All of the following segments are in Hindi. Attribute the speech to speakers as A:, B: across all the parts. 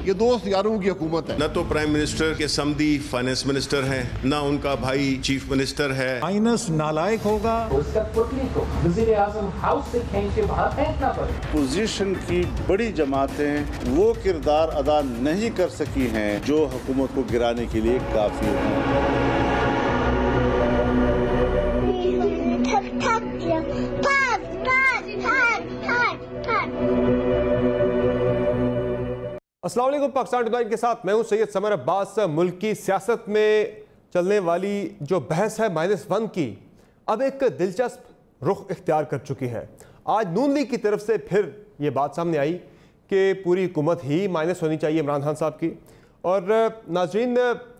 A: ये दोस्त यारों की हुकूमत है।
B: न तो प्राइम मिनिस्टर के समधी फाइनेंस मिनिस्टर हैं, न उनका भाई चीफ मिनिस्टर है।
C: माइनस नालायक होगा।
D: उसका पुतली को वज़ीर आज़म हाउस से खींच के बाहर फेंकना पड़े।
E: पोजीशन की बड़ी जमातें वो किरदार अदा नहीं कर सकी हैं जो हुकूमत को गिराने के लिए काफी है।
F: अस्सलाम वालेकुम। पाकिस्तान टुडे के साथ मैं हूं सैयद समर अब्बास। मुल्क की सियासत में चलने वाली जो बहस है -1 की अब एक दिलचस्प रुख इख्तियार कर चुकी है। आज नून लीग की तरफ से फिर ये बात सामने आई कि पूरी हुकूमत ही माइनस होनी चाहिए इमरान खान साहब की। और नाजरीन,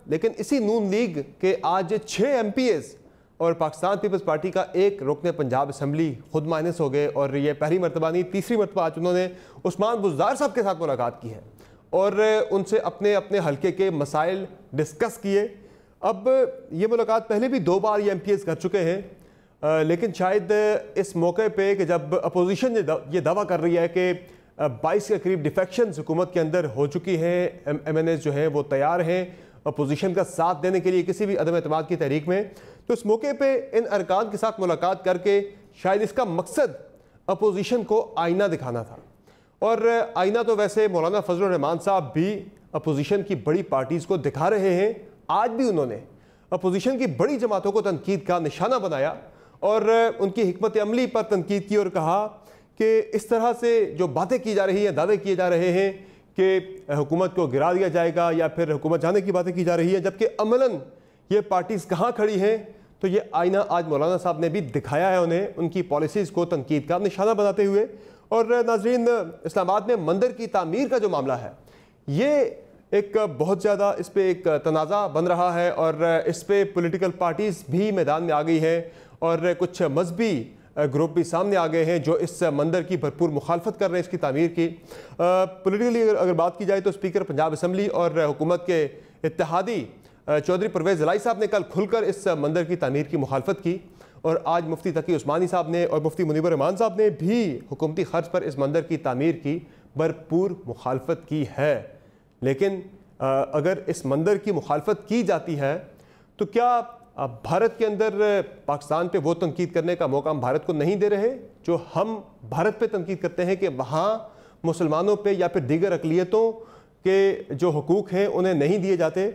F: लेकिन इसी नून लीग के आज 6 MPs और पाकिस्तान पीपल्स पार्टी का एक रुकन पंजाब असम्बली खुद माइनस हो गए। और ये पहली मरतबा नहीं, तीसरी मरतबा आज उन्होंने उस्मान बुज़दार साहब के साथ मुलाकात की है और उनसे अपने अपने हलके के मसाइल डिस्कस किए। अब ये मुलाकात पहले भी 2 बार ये MPs कर चुके हैं, लेकिन शायद इस मौके पे कि जब अपोजिशन ये दावा कर रही है कि 22 के करीब डिफेक्शंस हुकूमत के अंदर हो चुकी हैं, MNAs जो हैं वो तैयार हैं अपोजिशन का साथ देने के लिए किसी भी अदम एतमाद की तहरीक में, तो इस मौके पे इन अरकान के साथ मुलाकात करके शायद इसका मकसद अपोजिशन को आईना दिखाना था। और आईना तो वैसे मौलाना फजलुर रहमान साहब भी अपोजिशन की बड़ी पार्टीज़ को दिखा रहे हैं। आज भी उन्होंने अपोजिशन की बड़ी जमातों को तनकीद का निशाना बनाया और उनकी हिकमत अमली पर तनकीद की और कहा कि इस तरह से जो बातें की जा रही हैं, दावे किए जा रहे हैं कि हुकूमत को गिरा दिया जाएगा या फिर हुकूमत जाने की बातें की जा रही है, जबकि अमलन ये पार्टीज़ कहाँ खड़ी हैं। तो ये आईना आज मौलाना साहब ने भी दिखाया है उन्हें, उनकी पॉलिसीज़ को तनकीद का निशाना बनाते हुए। और नाजरीन, इस्लामाबाद में मंदिर की तामीर का जो मामला है ये एक बहुत ज़्यादा इस पर एक तनाज़ा बन रहा है और इस पर पॉलिटिकल पार्टीज़ भी मैदान में आ गई हैं और कुछ मजहबी ग्रुप भी सामने आ गए हैं जो इस मंदिर की भरपूर मुखालफत कर रहे हैं, इसकी तामीर की। पॉलिटिकली अगर बात की जाए तो स्पीकर पंजाब असम्बली और हुकूमत के इत्तेहादी चौधरी परवेज़ इलाही साहब ने कल खुलकर इस मंदिर की तामीर की मुखालफत की और आज मुफ्ती तकी उस्मानी साहब ने और मुफ्ती मुनीबर रहमान साहब ने भी हुकूमती खर्च पर इस मंदिर की तामीर की भरपूर मुखालफत की है। लेकिन अगर इस मंदिर की मुखालफत की जाती है तो क्या भारत के अंदर पाकिस्तान पे वो तनकीद करने का मौका हम भारत को नहीं दे रहे जो हम भारत पे तनकीद करते हैं कि वहाँ मुसलमानों पे या फिर दीगर अक़लियतों के जो हुकूक हैं उन्हें नहीं दिए जाते।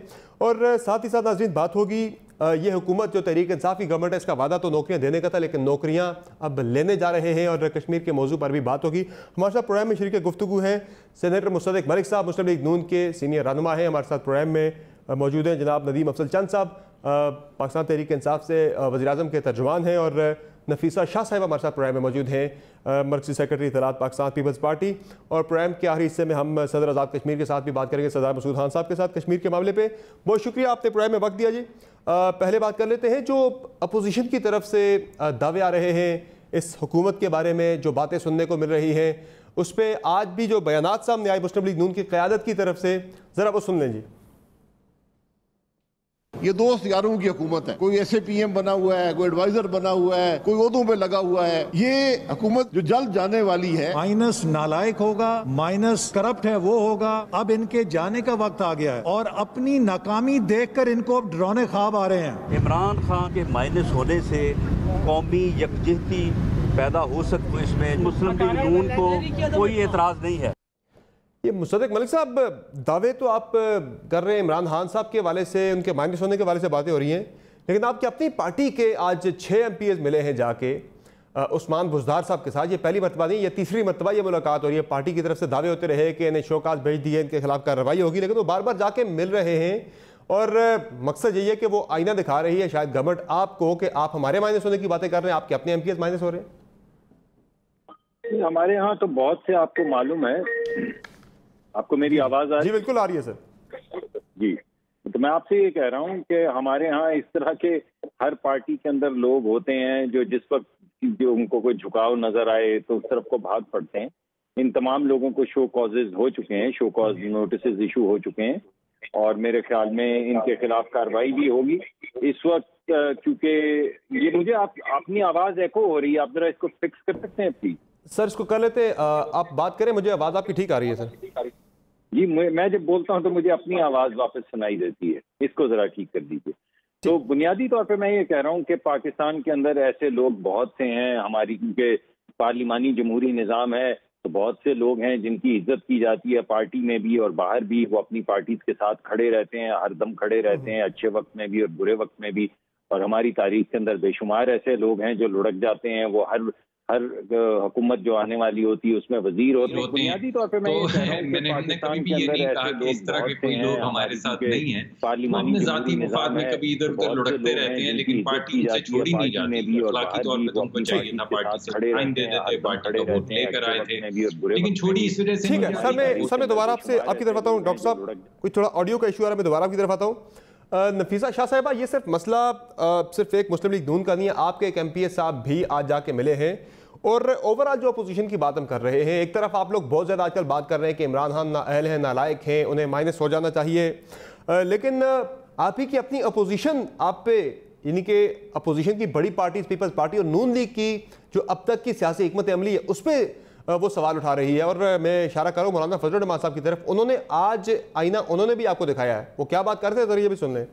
F: और साथ ही साथ नाज़रीन बात होगी, ये हुकूमत जो तहरीक इंसाफ की गवर्नमेंट है, इसका वादा तो नौकरियां देने का था लेकिन नौकरियां अब लेने जा रहे हैं और कश्मीर के मौजू पर भी बात होगी। हमारे साथ प्रोग्राम में शरीक गुफ्तगू हैं सेनेटर मुस्तदिक मलिक साहब, मुस्लिम लीग नून के सीनियर रहनुमा हैं। हमारे साथ प्रोग्राम में मौजूद हैं जनाब नदीम अफजल चंद साहब, पाकिस्तान तहरीक इंसाफ से वज़ीर आज़म के तर्जुमान हैं, और नफीसा शाह साहिब हमारे साथ प्रोग्राम में मौजूद हैं, मरकज़ी सेक्रेटरी इत्तलात पाकिस्तान पीपल्स पार्टी। और प्रोग्राम के आखिरी हिस्से में हम सदर आज़ाद कश्मीर के साथ भी बात करेंगे, सरदार मसूद खान साहब के साथ कश्मीर के मामले पे। बहुत शुक्रिया, आपने प्रोग्राम में वक्त दिया जी। पहले बात कर लेते हैं जो अपोजिशन की तरफ से दावे आ रहे हैं इस हुकूमत के बारे में, जो बातें सुनने को मिल रही हैं उस पर आज भी जो बयानात सामने आए मुस्लिम लीग नून की क़यादत की तरफ से, ज़रा वो सुन लें जी।
A: ये दोस्त यारों की हुकूमत है। कोई SAPM बना हुआ है, कोई एडवाइजर बना हुआ है, कोई ओहदों पे लगा हुआ है। ये हुकूमत जो जल्द जाने वाली है,
C: माइनस नालायक होगा, माइनस करप्ट है वो होगा। अब इनके जाने का वक्त आ गया है और अपनी नाकामी देखकर इनको अब डरावने ख्वाब आ रहे हैं।
G: इमरान खान के माइनस होने से कौमी यकजहती पैदा हो सकती है, इसमें मुस्लिम लीग नून को कोई एतराज़ नहीं है।
F: ये मुस्तदिक मलिक साहब, दावे तो आप कर रहे हैं इमरान खान साहब के हवाले से, उनके माइनस होने के हवाले से बातें हो रही हैं, लेकिन आपकी अपनी पार्टी के आज 6 MPs मिले हैं जाके उस्मान बुज़दार साहब के साथ। ये पहली मरतबा नहीं, ये तीसरी मरतबा ये मुलाकात हो रही है। पार्टी की तरफ से दावे होते रहे कि इन्हें शोकाज भेज दिए, इनके खिलाफ कार्रवाई होगी, लेकिन वो बार बार जाके मिल रहे हैं और मकसद यही है कि वो आईना दिखा रही है शायद गवर्नमेंट आपको कि आप हमारे माइनस होने की बातें कर रहे हैं, आपके अपने MPs माइनस हो रहे हैं।
H: हमारे यहाँ तो बहुत से, आपको मालूम है, आपको मेरी आवाज आ रही है?
F: जी बिल्कुल आ रही है सर
H: जी। तो मैं आपसे ये कह रहा हूँ कि हमारे यहाँ इस तरह के हर पार्टी के अंदर लोग होते हैं जो जिस वक्त जो उनको कोई झुकाव नजर आए तो उस तरफ को भाग पड़ते हैं। इन तमाम लोगों को शो कॉजेज हो चुके हैं, शो कॉज नोटिस इशू हो चुके हैं और मेरे ख्याल में इनके खिलाफ कार्रवाई भी होगी इस वक्त। क्योंकि ये मुझे अपनी आवाज एको हो रही है, आप जरा इसको फिक्स कर सकते हैं प्लीज?
F: सर इसको कर लेते, आप बात करें, मुझे आवाज आपकी ठीक आ रही है सर।
H: जी मैं जब बोलता हूँ तो मुझे अपनी आवाज वापस सुनाई देती है, इसको जरा ठीक कर दीजिए। तो बुनियादी तौर पे मैं ये कह रहा हूँ कि पाकिस्तान के अंदर ऐसे लोग बहुत से हैं, हमारी क्योंकि पार्लिमानी जमहूरी निज़ाम है तो बहुत से लोग हैं जिनकी इज्जत की जाती है पार्टी में भी और बाहर भी। वो अपनी पार्टी के साथ खड़े रहते हैं, हरदम खड़े रहते हैं, अच्छे वक्त में भी और बुरे वक्त में भी। और हमारी तारीख के अंदर बेशुमार ऐसे लोग हैं जो लुढ़क जाते हैं। वो हर हुकूमत जो आने वाली होती है उसमें वजीर होते हैं। बुनियादी तौर पे मैं ये कह रहा हूँ कि पाकिस्तान के अंदर ऐसे लोग
I: इस तरह के कोई लोग हमारे साथ नहीं है।
H: पार्लिमानी
I: ज़ाती मुफाद में कभी इधर उधर लुढ़कते रहते हैं, लेकिन पार्टी उनसे छोड़ी नहीं जाती। अखलाकी तौर पे तो उनको चाहिए था पार्टी से साइन दे देते, पार्टी का वोट लेकर आए थे, लेकिन छोड़ी इस वजह से।
F: ठीक है सर, मैं दोबारा आपसे आपकी तरफ आता हूँ। डॉक्टर साहब, कोई थोड़ा ऑडियो का इशू आ रहा है, मैं दोबारा आपकी तरफ आता हूँ। नफीसा शाह साहिबा, ये सिर्फ मसला सिर्फ एक मुस्लिम लीग नून का नहीं है, आपके एक MPA साहब भी आज जाके मिले हैं और ओवरऑल जो अपोजिशन की बात हम कर रहे हैं, एक तरफ आप लोग बहुत ज़्यादा आजकल बात कर रहे हैं कि इमरान खान नाअहल हैं, नालायक हैं, उन्हें माइनस हो जाना चाहिए, लेकिन आप ही की अपनी अपोजिशन आप पे, यानी कि अपोजिशन की बड़ी पार्टी पीपल्स पार्टी और नून लीग की जो अब तक की सियासी हिकमत अमली है उस पर वो सवाल उठा रही है। और मैं इशारा करूँ मौलाना फजल रहमान साहब की तरफ, उन्होंने आज आईना उन्होंने भी आपको दिखाया है, वो क्या बात करते हैं, जरिए भी सुन लें।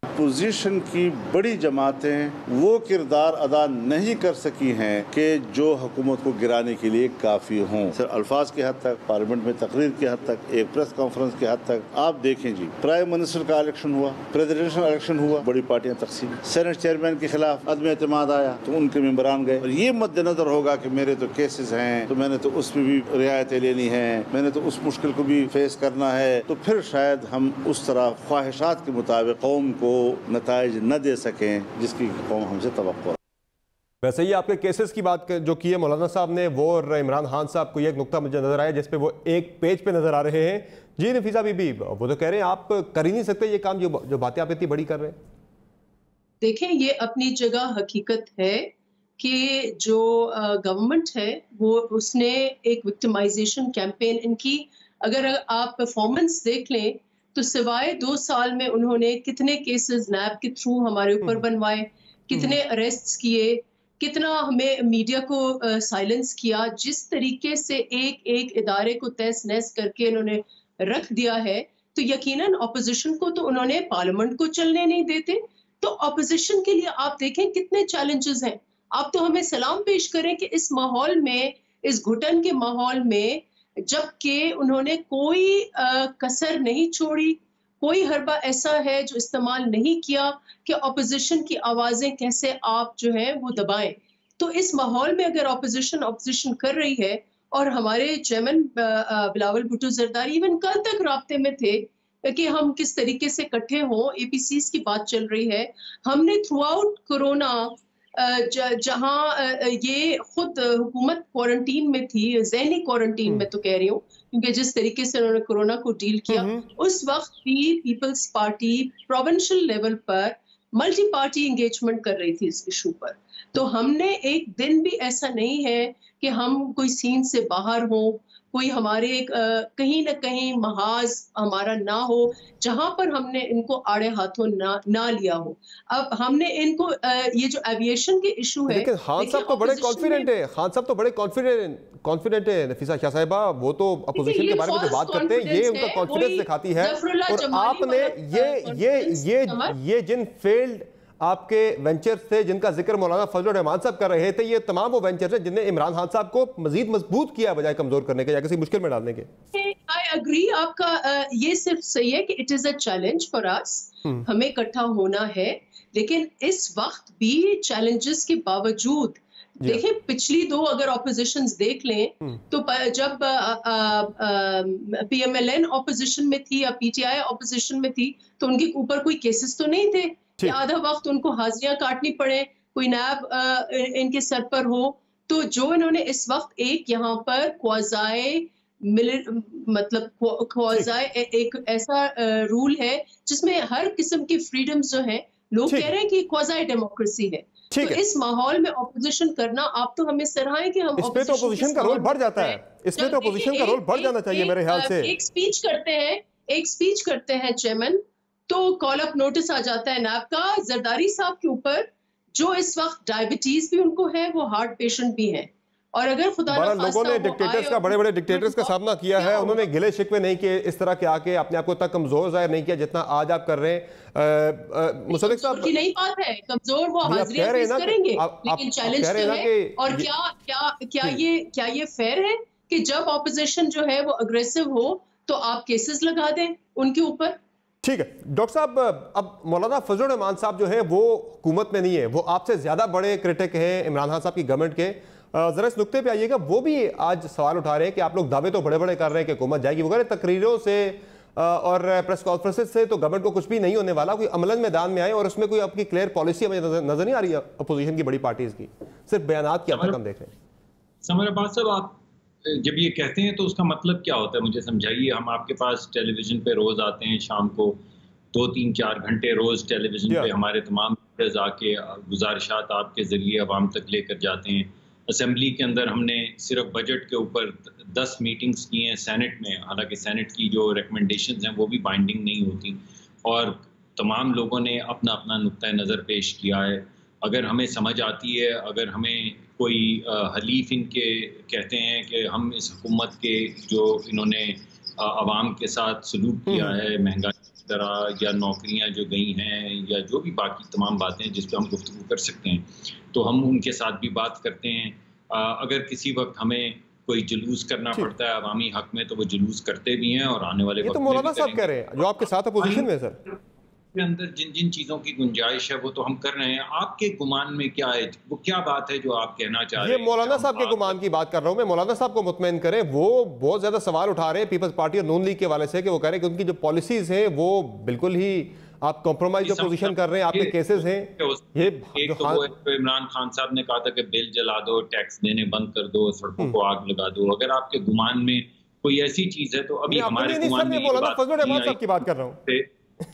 E: अपोजिशन की बड़ी जमातें वो किरदार अदा नहीं कर सकी हैं कि जो हुकूमत को गिराने के लिए काफ़ी हों। सिर्फ अल्फाज के हद तक, पार्लियामेंट में तकरीर के हद तक, एक प्रेस कॉन्फ्रेंस के हद तक। आप देखें जी, प्राइम मिनिस्टर का इलेक्शन हुआ, प्रेसिडेंशियल इलेक्शन हुआ, बड़ी पार्टियां तकसीम, सेनेट चेयरमैन के खिलाफ अदम एतमाद आया तो उनके मेंबरान गए। और ये मद्देनजर होगा कि मेरे तो केसेस हैं तो मैंने तो उसमें भी रियायतें लेनी है, मैंने तो उस मुश्किल को भी फेस करना है, तो फिर शायद हम उस तरह ख्वाहिशात के मुताबिक कौम को नताइज न दे सकें जिसकी कौम हमसे तवक्को।
F: वैसे ही आपके केसेस की बात जो की है मौलाना साहब ने, वो और इमरान खान साहब को एक नुक्ता मुझे नजर आया जिस पे वो एक पेज पे नजर आ रहे हैं। जी नफीसा बीबी, वो तो कह रहे हैं आप कर ही नहीं सकते ये काम जो बातें आप इतनी बड़ी कर रहे हैं।
J: देखें, ये अपनी जगह हकीकत है कि जो गवर्नमेंट है वो उसने एक विक्टिमाइजेशन कैंपेन इनकी, अगर आप परफॉर्मेंस देख लें तो सिवाय 2 साल में उन्होंने कितने केसेस नैब के थ्रू हमारे ऊपर बनवाए, कितने अरेस्ट्स किए, कितना हमें मीडिया को साइलेंस किया, जिस तरीके से एक एक इदारे को तहस नहस करके उन्होंने रख दिया है, तो यकीनन ऑपोजिशन को तो उन्होंने पार्लियामेंट को चलने नहीं देते। तो ऑपोजिशन के लिए आप देखें कितने चैलेंजेस हैं। आप तो हमें सलाम पेश करें कि इस माहौल में, इस घुटन के माहौल में, जबकि उन्होंने कोई कसर नहीं छोड़ी, कोई हरबा ऐसा है जो इस्तेमाल नहीं किया कि ऑपोजिशन की आवाजें कैसे आप जो है वो दबाएं। तो इस माहौल में अगर ऑपोजिशन कर रही है, और हमारे चेयरमैन बिलावल भुट्टो जरदारी इवन कल तक राब्ते में थे कि हम किस तरीके से इकट्ठे हों, APCs की बात चल रही है। हमने थ्रू आउट कोरोना जहां ये खुद हुकूमत क्वारंटीन में थी, ज़हनी क्वारंटीन में तो कह रही हूँ, क्योंकि जिस तरीके से उन्होंने कोरोना को डील किया, उस वक्त भी पीपल्स पार्टी प्रोविंशियल लेवल पर मल्टी पार्टी एंगेजमेंट कर रही थी इस इशू पर। तो हमने एक दिन भी ऐसा नहीं है कि हम कोई सीन से बाहर हो, कोई हमारे कहीं ना कहीं महाज हमारा ना हो जहां पर हमने इनको आड़े हाथों ना लिया हो। अब हमने इनको ये जो एविएशन के इशू है,
F: लेकिन खान साहब तो बड़े कॉन्फिडेंट है, खान साहब तो बड़े कॉन्फिडेंट है नफीसा शाह साहिबा, वो तो अपोजिशन के बारे में जो बात करते हैं ये उनका कॉन्फिडेंस दिखाती है। और आपने ये जिन फेल्ड आपके वेंचर्स थे जिनका जिक्र मौलाना फजल रहमान साहब कर रहे थे, ये तमाम वो वेंचर्स हैं जिन्हें इमरान खान साहब को मजीद मजबूत किया बजाय कमजोर करने के या किसी मुश्किल में डालने के।
J: आई एग्री, आपका ये सिर्फ सही है कि it is a challenge for us, हमें इकट्ठा होना है, लेकिन इस वक्त भी चैलेंजेस के बावजूद देखिए पिछली 2 अगर ऑपोजिशंस देख लें तो जब PMLN ऑपोजिशन में थी या PTI ऑपोजिशन में थी तो उनके ऊपर कोई केसेस तो नहीं थे, आधा वक्त उनको हाजिरियां काटनी पड़े, कोई नैब इनके सर पर हो। तो जो इन्होंने इस वक्त एक यहाँ पर क्वाजाए एक ऐसा रूल है जिसमें हर किस्म की फ्रीडम्स जो हैं, लोग कह रहे हैं कि क्वाजाए डेमोक्रेसी है। तो इस माहौल में ऑपोजिशन करना, आप तो हमें सराहें कि हम
F: इसमें तो ऑपोजिशन का रोल बढ़ जाता है, इसमें तो ऑपोजिशन का रोल बढ़ जाना चाहिए मेरे ख्याल से।
J: एक स्पीच करते हैं चेयरमैन, तो कॉल अप नोटिस आ जाता है नैब का जरदारी साहब के ऊपर, जो इस वक्त डायबिटीज भी उनको है, वो हार्ट पेशेंट भी हैं। और अगर खुदा ना
F: लोगों ने डिक्टेटर्स का, बड़े बड़े डिक्टेटर्स का सामना किया है, उन्होंने गिले शिकवे नहीं किए इस तरह के आके, अपने आप को इतना कमजोर जाहिर नहीं किया जितना आज आप कर रहे हैं। मुसद्दिक साहब
J: की नहीं बात है, कमजोर वो हाजिरियां पेश करेंगे, लेकिन चैलेंज तो है। और क्या ये फेयर है कि जब ऑपोजिशन जो है वो अग्रेसिव हो तो आप केसेस लगा दें उनके ऊपर?
F: ठीक है डॉक्टर साहब, अब मौलाना फजलुर रहमान साहब जो है वो हुकूमत में नहीं है, वो आपसे ज्यादा बड़े क्रिटिक हैं इमरान खान साहब की गवर्नमेंट के। जरा इस नुक्ते पे आइएगा, वो भी आज सवाल उठा रहे हैं कि आप लोग दावे तो बड़े बड़े कर रहे हैं कि हुकूमत जाएगी, वो कह रहे तकरीरों से और प्रेस कॉन्फ्रेंसेज से तो गवर्नमेंट को कुछ भी नहीं होने वाला, कोई अमलन मैदान में आए और उसमें कोई आपकी क्लियर पॉलिसी हमें नजर नहीं आ रही है अपोजिशन की बड़ी पार्टीज की, सिर्फ बयानात की हम देख रहे हैं।
I: समर अब्बास साहब, आप जब ये कहते हैं तो उसका मतलब क्या होता है, मुझे समझाइए। हम आपके पास टेलीविजन पे रोज आते हैं, शाम को 2-3-4 घंटे रोज टेलीविजन पे हमारे तमाम आके गुजारिशात आपके जरिए अवाम तक लेकर जाते हैं। असेंबली के अंदर हमने सिर्फ बजट के ऊपर 10 मीटिंग्स की हैं सेनेट में, हालांकि सेनेट की जो रिकमेंडेशंस हैं वो भी बाइंडिंग नहीं होती, और तमाम लोगों ने अपना अपना नुक्ता नज़र पेश किया है। अगर हमें समझ आती है, अगर हमें कोई हलीफ इनके कहते हैं कि हम इस हुकूमत के जो इन्होंने आवाम के साथ सलूक किया है, महंगाई की तरह या नौकरियां जो गई हैं या जो भी बाकी तमाम बातें जिस पर हम गुफ्तगू कर सकते हैं, तो हम उनके साथ भी बात करते हैं। अगर किसी वक्त हमें कोई जुलूस करना पड़ता है अवामी हक में तो वो जुलूस करते भी हैं, और आने वाले वक्त
F: तो मौलाना साहब कह रहे हैं जो आपके साथ अपोजिशन में सर
I: के अंदर जिन जिन चीजों की गुंजाइश है वो तो हम कर रहे हैं। आपके गुमान में क्या है, वो क्या बात है जो आप कहना चाह रहे हैं?
F: ये मौलाना साहब के गुमान की बात कर रहा हूं मैं, मौलाना साहब को मुतमईन करें। वो बहुत ज्यादा सवाल उठा रहे हैं पीपल्स पार्टी और नून लीग के हवाले से कि वो कह रहे हैं कि उनकी जो पॉलिसीज हैं वो बिल्कुल ही आप कॉम्प्रोमाइज जो पोजीशन कर रहे हैं, आपके केसेस हैं ये
I: एक तो वो इमरान खान साहब ने कहा था कि बिल जला दो, टैक्स देने बंद कर दो, सड़कों को आग लगा दो। अगर आपके गुमान में कोई ऐसी चीज है तो अभी हमारे गुमान में
F: मौलाना फजलुर रहमान साहब की बात कर रहा हूं,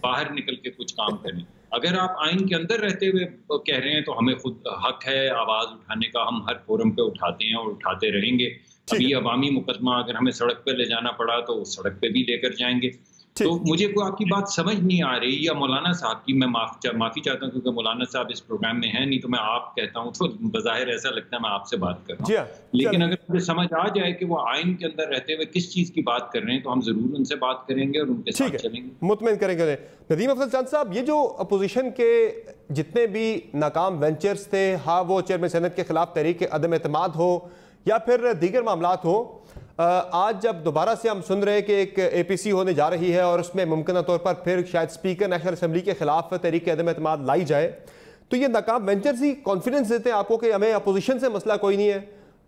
I: बाहर निकल के कुछ काम करें। अगर आप आइन के अंदर रहते हुए कह रहे हैं तो हमें खुद हक है आवाज उठाने का, हम हर फोरम पे उठाते हैं और उठाते रहेंगे। अभी अवामी मुकदमा अगर हमें सड़क पे ले जाना पड़ा तो सड़क पे भी लेकर जाएंगे। तो मुझे कोई आपकी बात समझ नहीं आ रही, या मौलाना साहब की मैं माफी चाहता हूँ क्योंकि मौलाना साहब इस प्रोग्राम में है नहीं, तो मैं आप कहता हूँ तो बज़ाहिर ऐसा लगता है मैं आपसे बात कर रहा हूँ। लेकिन अगर मुझे समझ आ जाए कि वो आइन के अंदर रहते हुए किस चीज की बात कर रहे हैं तो हम जरूर उनसे बात करेंगे और उनके साथ चलेंगे,
F: मुतमईन करेंगे। नदीम अफजल चंद साहब, ये जो अपोजिशन के जितने भी नाकाम वेंचर्स थे, हाँ वो चेयरमैन सेनेट के खिलाफ तहरीक अदम एतमाद हो या फिर दीगर मामलात हो, आज जब दोबारा से हम सुन रहे हैं कि एक APC होने जा रही है और उसमें मुमकिन तौर पर फिर शायद स्पीकर नेशनल असेंबली के खिलाफ तहरीक अदम एतमाद लाई जाए, तो ये नाकाम वेंचर्स ही कॉन्फिडेंस देते हैं आपको कि हमें अपोजिशन से मसला कोई नहीं है,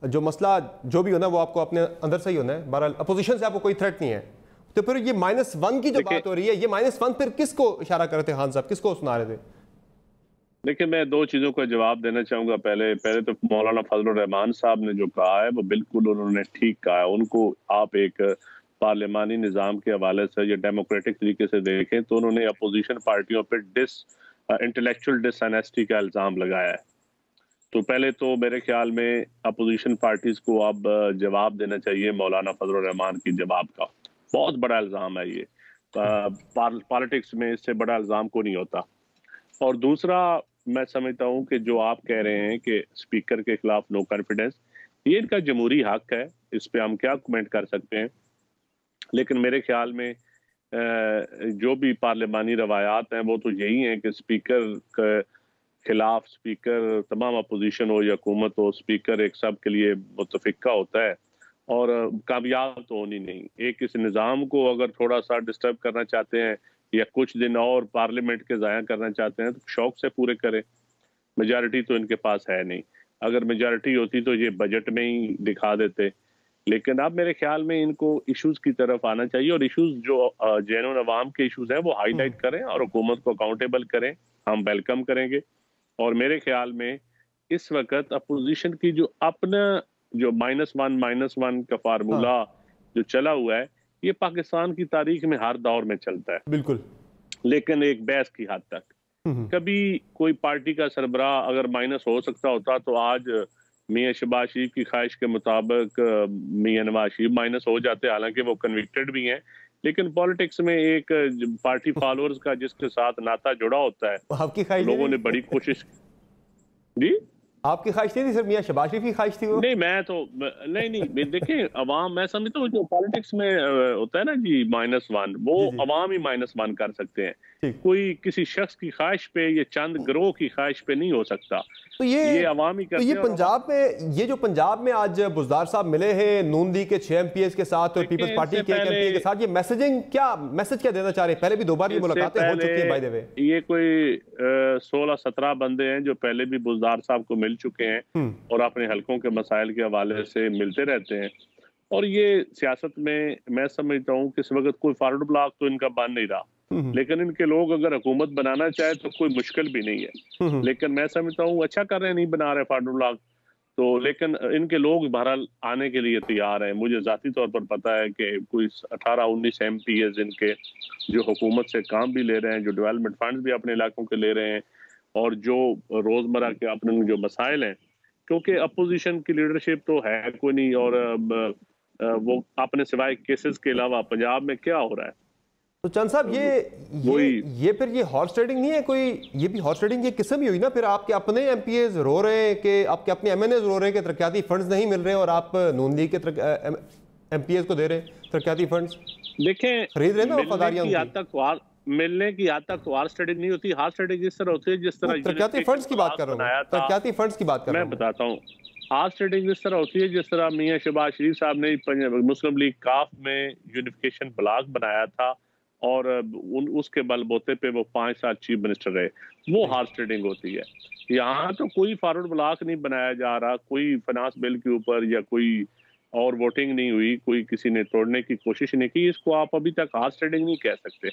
F: जो मसला जो भी होना है वो आपको अपने अंदर से ही होना है, बहरहाल अपोजिशन से आपको कोई थ्रेट नहीं है। तो फिर ये -1 की जो बात हो रही है, ये -1 फिर किसको इशारा कर रहे थे खान साहब, किसको सुना रहे थे?
K: देखिए, मैं दो चीज़ों का जवाब देना चाहूँगा। पहले तो मौलाना फजलुर रहमान साहब ने जो कहा है वो बिल्कुल उन्होंने ठीक कहा है। उनको आप एक पार्लियामानी निज़ाम के हवाले से या डेमोक्रेटिक तरीके से देखें तो उन्होंने अपोजिशन पार्टियों पर इंटेलेक्चुअल डिसऑनेस्टी का इल्ज़ाम लगाया है। तो पहले तो मेरे ख्याल में अपोजिशन पार्टीज़ को अब जवाब देना चाहिए मौलाना फजलुर रहमान की जवाब का। बहुत बड़ा इल्ज़ाम है ये, पॉलिटिक्स में इससे बड़ा इल्ज़ाम को नहीं होता। और दूसरा, मैं समझता हूं कि जो आप कह रहे हैं कि स्पीकर के खिलाफ नो कॉन्फिडेंस, ये इनका जमहूरी हक है, इस पे हम क्या कमेंट कर सकते हैं। लेकिन मेरे ख्याल में जो भी पार्लियामानी रवायात हैं वो तो यही हैं कि स्पीकर के खिलाफ, स्पीकर तमाम अपोजिशन हो या हुकूमत हो, स्पीकर एक सब के लिए मुतफिका होता है और कामयाब तो होनी नहीं। एक इस निज़ाम को अगर थोड़ा सा डिस्टर्ब करना चाहते हैं या कुछ दिन और पार्लियामेंट के ज़ाया करना चाहते हैं तो शौक से पूरे करें। मेजॉरिटी तो इनके पास है नहीं, अगर मेजॉरिटी होती तो ये बजट में ही दिखा देते। लेकिन अब मेरे ख्याल में इनको इश्यूज की तरफ आना चाहिए और इश्यूज जो जेन्युइन अवाम के इश्यूज हैं वो हाईलाइट करें और हुकूमत को अकाउंटेबल करें। हम वेलकम करेंगे। और मेरे ख्याल में इस वक्त अपोजिशन की जो अपना जो -1 का फार्मूला जो चला हुआ है, ये पाकिस्तान की तारीख में हर दौर में चलता है,
F: बिल्कुल, लेकिन
K: एक बहस की हद तक। कभी कोई पार्टी का सरबराह अगर माइनस हो सकता होता तो आज मियां शहबाज शरीफ की ख्वाहिश के मुताबिक मियां नवाज शरीफ माइनस हो जाते, हालांकि वो कन्विक्टेड भी हैं। लेकिन पॉलिटिक्स में एक पार्टी फॉलोअर्स का जिसके साथ नाता जुड़ा होता है,
F: आपकी लोगों
K: ने बड़ी कोशिश जी
F: आपकी ख्वाहिश थी सिर्फ मियां शहबाज शरीफ की ख्वाहिश थी वो?
K: नहीं, मैं तो नहीं देखिए, अवाम, मैं समझता हूँ जो पॉलिटिक्स में होता है ना जी -1, वो अवाम ही -1 कर सकते हैं। कोई किसी शख्स की ख्वाहिश पे या चंद गिरोह की ख्वाहिश पे नहीं हो सकता।
F: तो ये
K: अवाम ही करते
F: हैं।
K: ये
F: पंजाब में, ये जो पंजाब में आज बुज़दार साहब मिले हैं नून लीग के 6 MPs के साथ और पीपल्स पार्टी के MP के साथ, ये मैसेज क्या देना चाह रहे हैं? पहले भी 2 बार ये मुलाकातें हो चुकी हैं बाय द वे।
K: ये कोई 16-17 बंदे हैं जो पहले भी बुज़दार साहब को मिल चुके हैं और अपने हलकों के मसाइल के हवाले से मिलते रहते हैं। और ये सियासत में मैं समझता हूँ कि इस वक्त कोई फॉरवर्ड ब्लॉक तो इनका बन नहीं रहा, लेकिन इनके लोग अगर हुकूमत बनाना चाहे तो कोई मुश्किल भी नहीं है। लेकिन मैं समझता हूँ अच्छा कर रहे हैं, नहीं बना रहे फॉरवर्ड ब्लॉक तो, लेकिन इनके लोग बहरहाल आने के लिए तैयार हैं। मुझे ज़ाती तौर पर पता है कि कोई 18-19 MPs इनके जो हुकूमत से काम भी ले रहे हैं, जो डेवलपमेंट फंड्स भी अपने इलाकों के ले रहे हैं, और जो रोज़मर्रा के अपने जो मसाइल हैं, क्योंकि अपोजिशन की लीडरशिप तो है कोई नहीं, और वो अपने सिवाय केसेस के अलावा पंजाब में क्या हो रहा है।
F: तो चंद साहब ये फिर ये हॉर्स ट्रेडिंग नहीं है कोई? ये भी हॉर्स ट्रेडिंग की किस्म ही हुई ना। फिर आपके अपने MPs रो रहे हैं कि आपके अपने MNAs रो रहे हैं कि तरक्याती फंड्स नहीं मिल रहे, और आप नून लीग के MPs को दे रहे हैं तरक्याती फंड्स।
K: देखें,
F: खरीद रहे हैं ना वफादारियां
K: मिलने की हद तक हॉर्स ट्रेडिंग नहीं होती। हॉर्स ट्रेडिंग जिस तरह होती है, जिस तरह
F: तरक्याती फंड्स की बात कर रहा हूं, तरक्याती फंड्स की बात कर रहा हूं।
K: मैं बताता हूं, हॉर्स ट्रेडिंग जिस तरह होती है, जिस तरह मियां शहबाज शरीफ साहब ने मुस्लिम लीग काफ में यूनिफिकेशन ब्लॉक बनाया था और उसके बलबूते पे वो 5 साल चीफ मिनिस्टर रहे, वो हॉर्स ट्रेडिंग होती है। यहाँ तो कोई फॉरवर्ड ब्लॉक नहीं बनाया जा रहा, कोई फाइनेंस बिल के ऊपर या कोई और वोटिंग नहीं हुई, कोई किसी ने तोड़ने की कोशिश नहीं की। इसको आप अभी तक हॉर्स ट्रेडिंग नहीं कह सकते।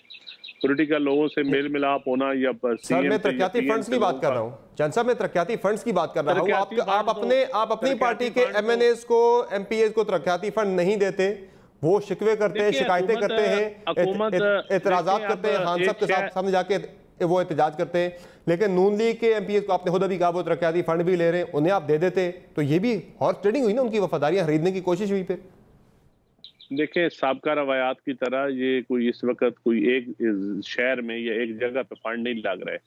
K: पॉलिटिकल लोगों से मेल मिलाप होना या
F: सर, मैं तरक्याती फंड्स की बात कर रहा हूँ। चंद साहब, मैं तरक्याती फंड्स की बात कर रहा हूँ। आप अपनी पार्टी के MNAs को, MPs को तरक्याती फंड नहीं देते, वो शिकवे करते हैं, शिकायतें करते हैं, एतराजात करते हैं, खान साहब के साथ सामने जाके वो एहतजाज करते हैं, लेकिन नून लीग के MPs को आपने खुद अभी कहा वो तरक्याती फंड भी ले रहे हैं, उन्हें आप दे देते, तो ये भी हॉर्स ट्रेडिंग हुई ना, उनकी वफादारियां खरीदने की कोशिश हुई। फिर
K: देखिए, साबका रवायात की तरह ये कोई इस वक्त कोई एक शहर में या एक जगह पे फंड नहीं लग रहे।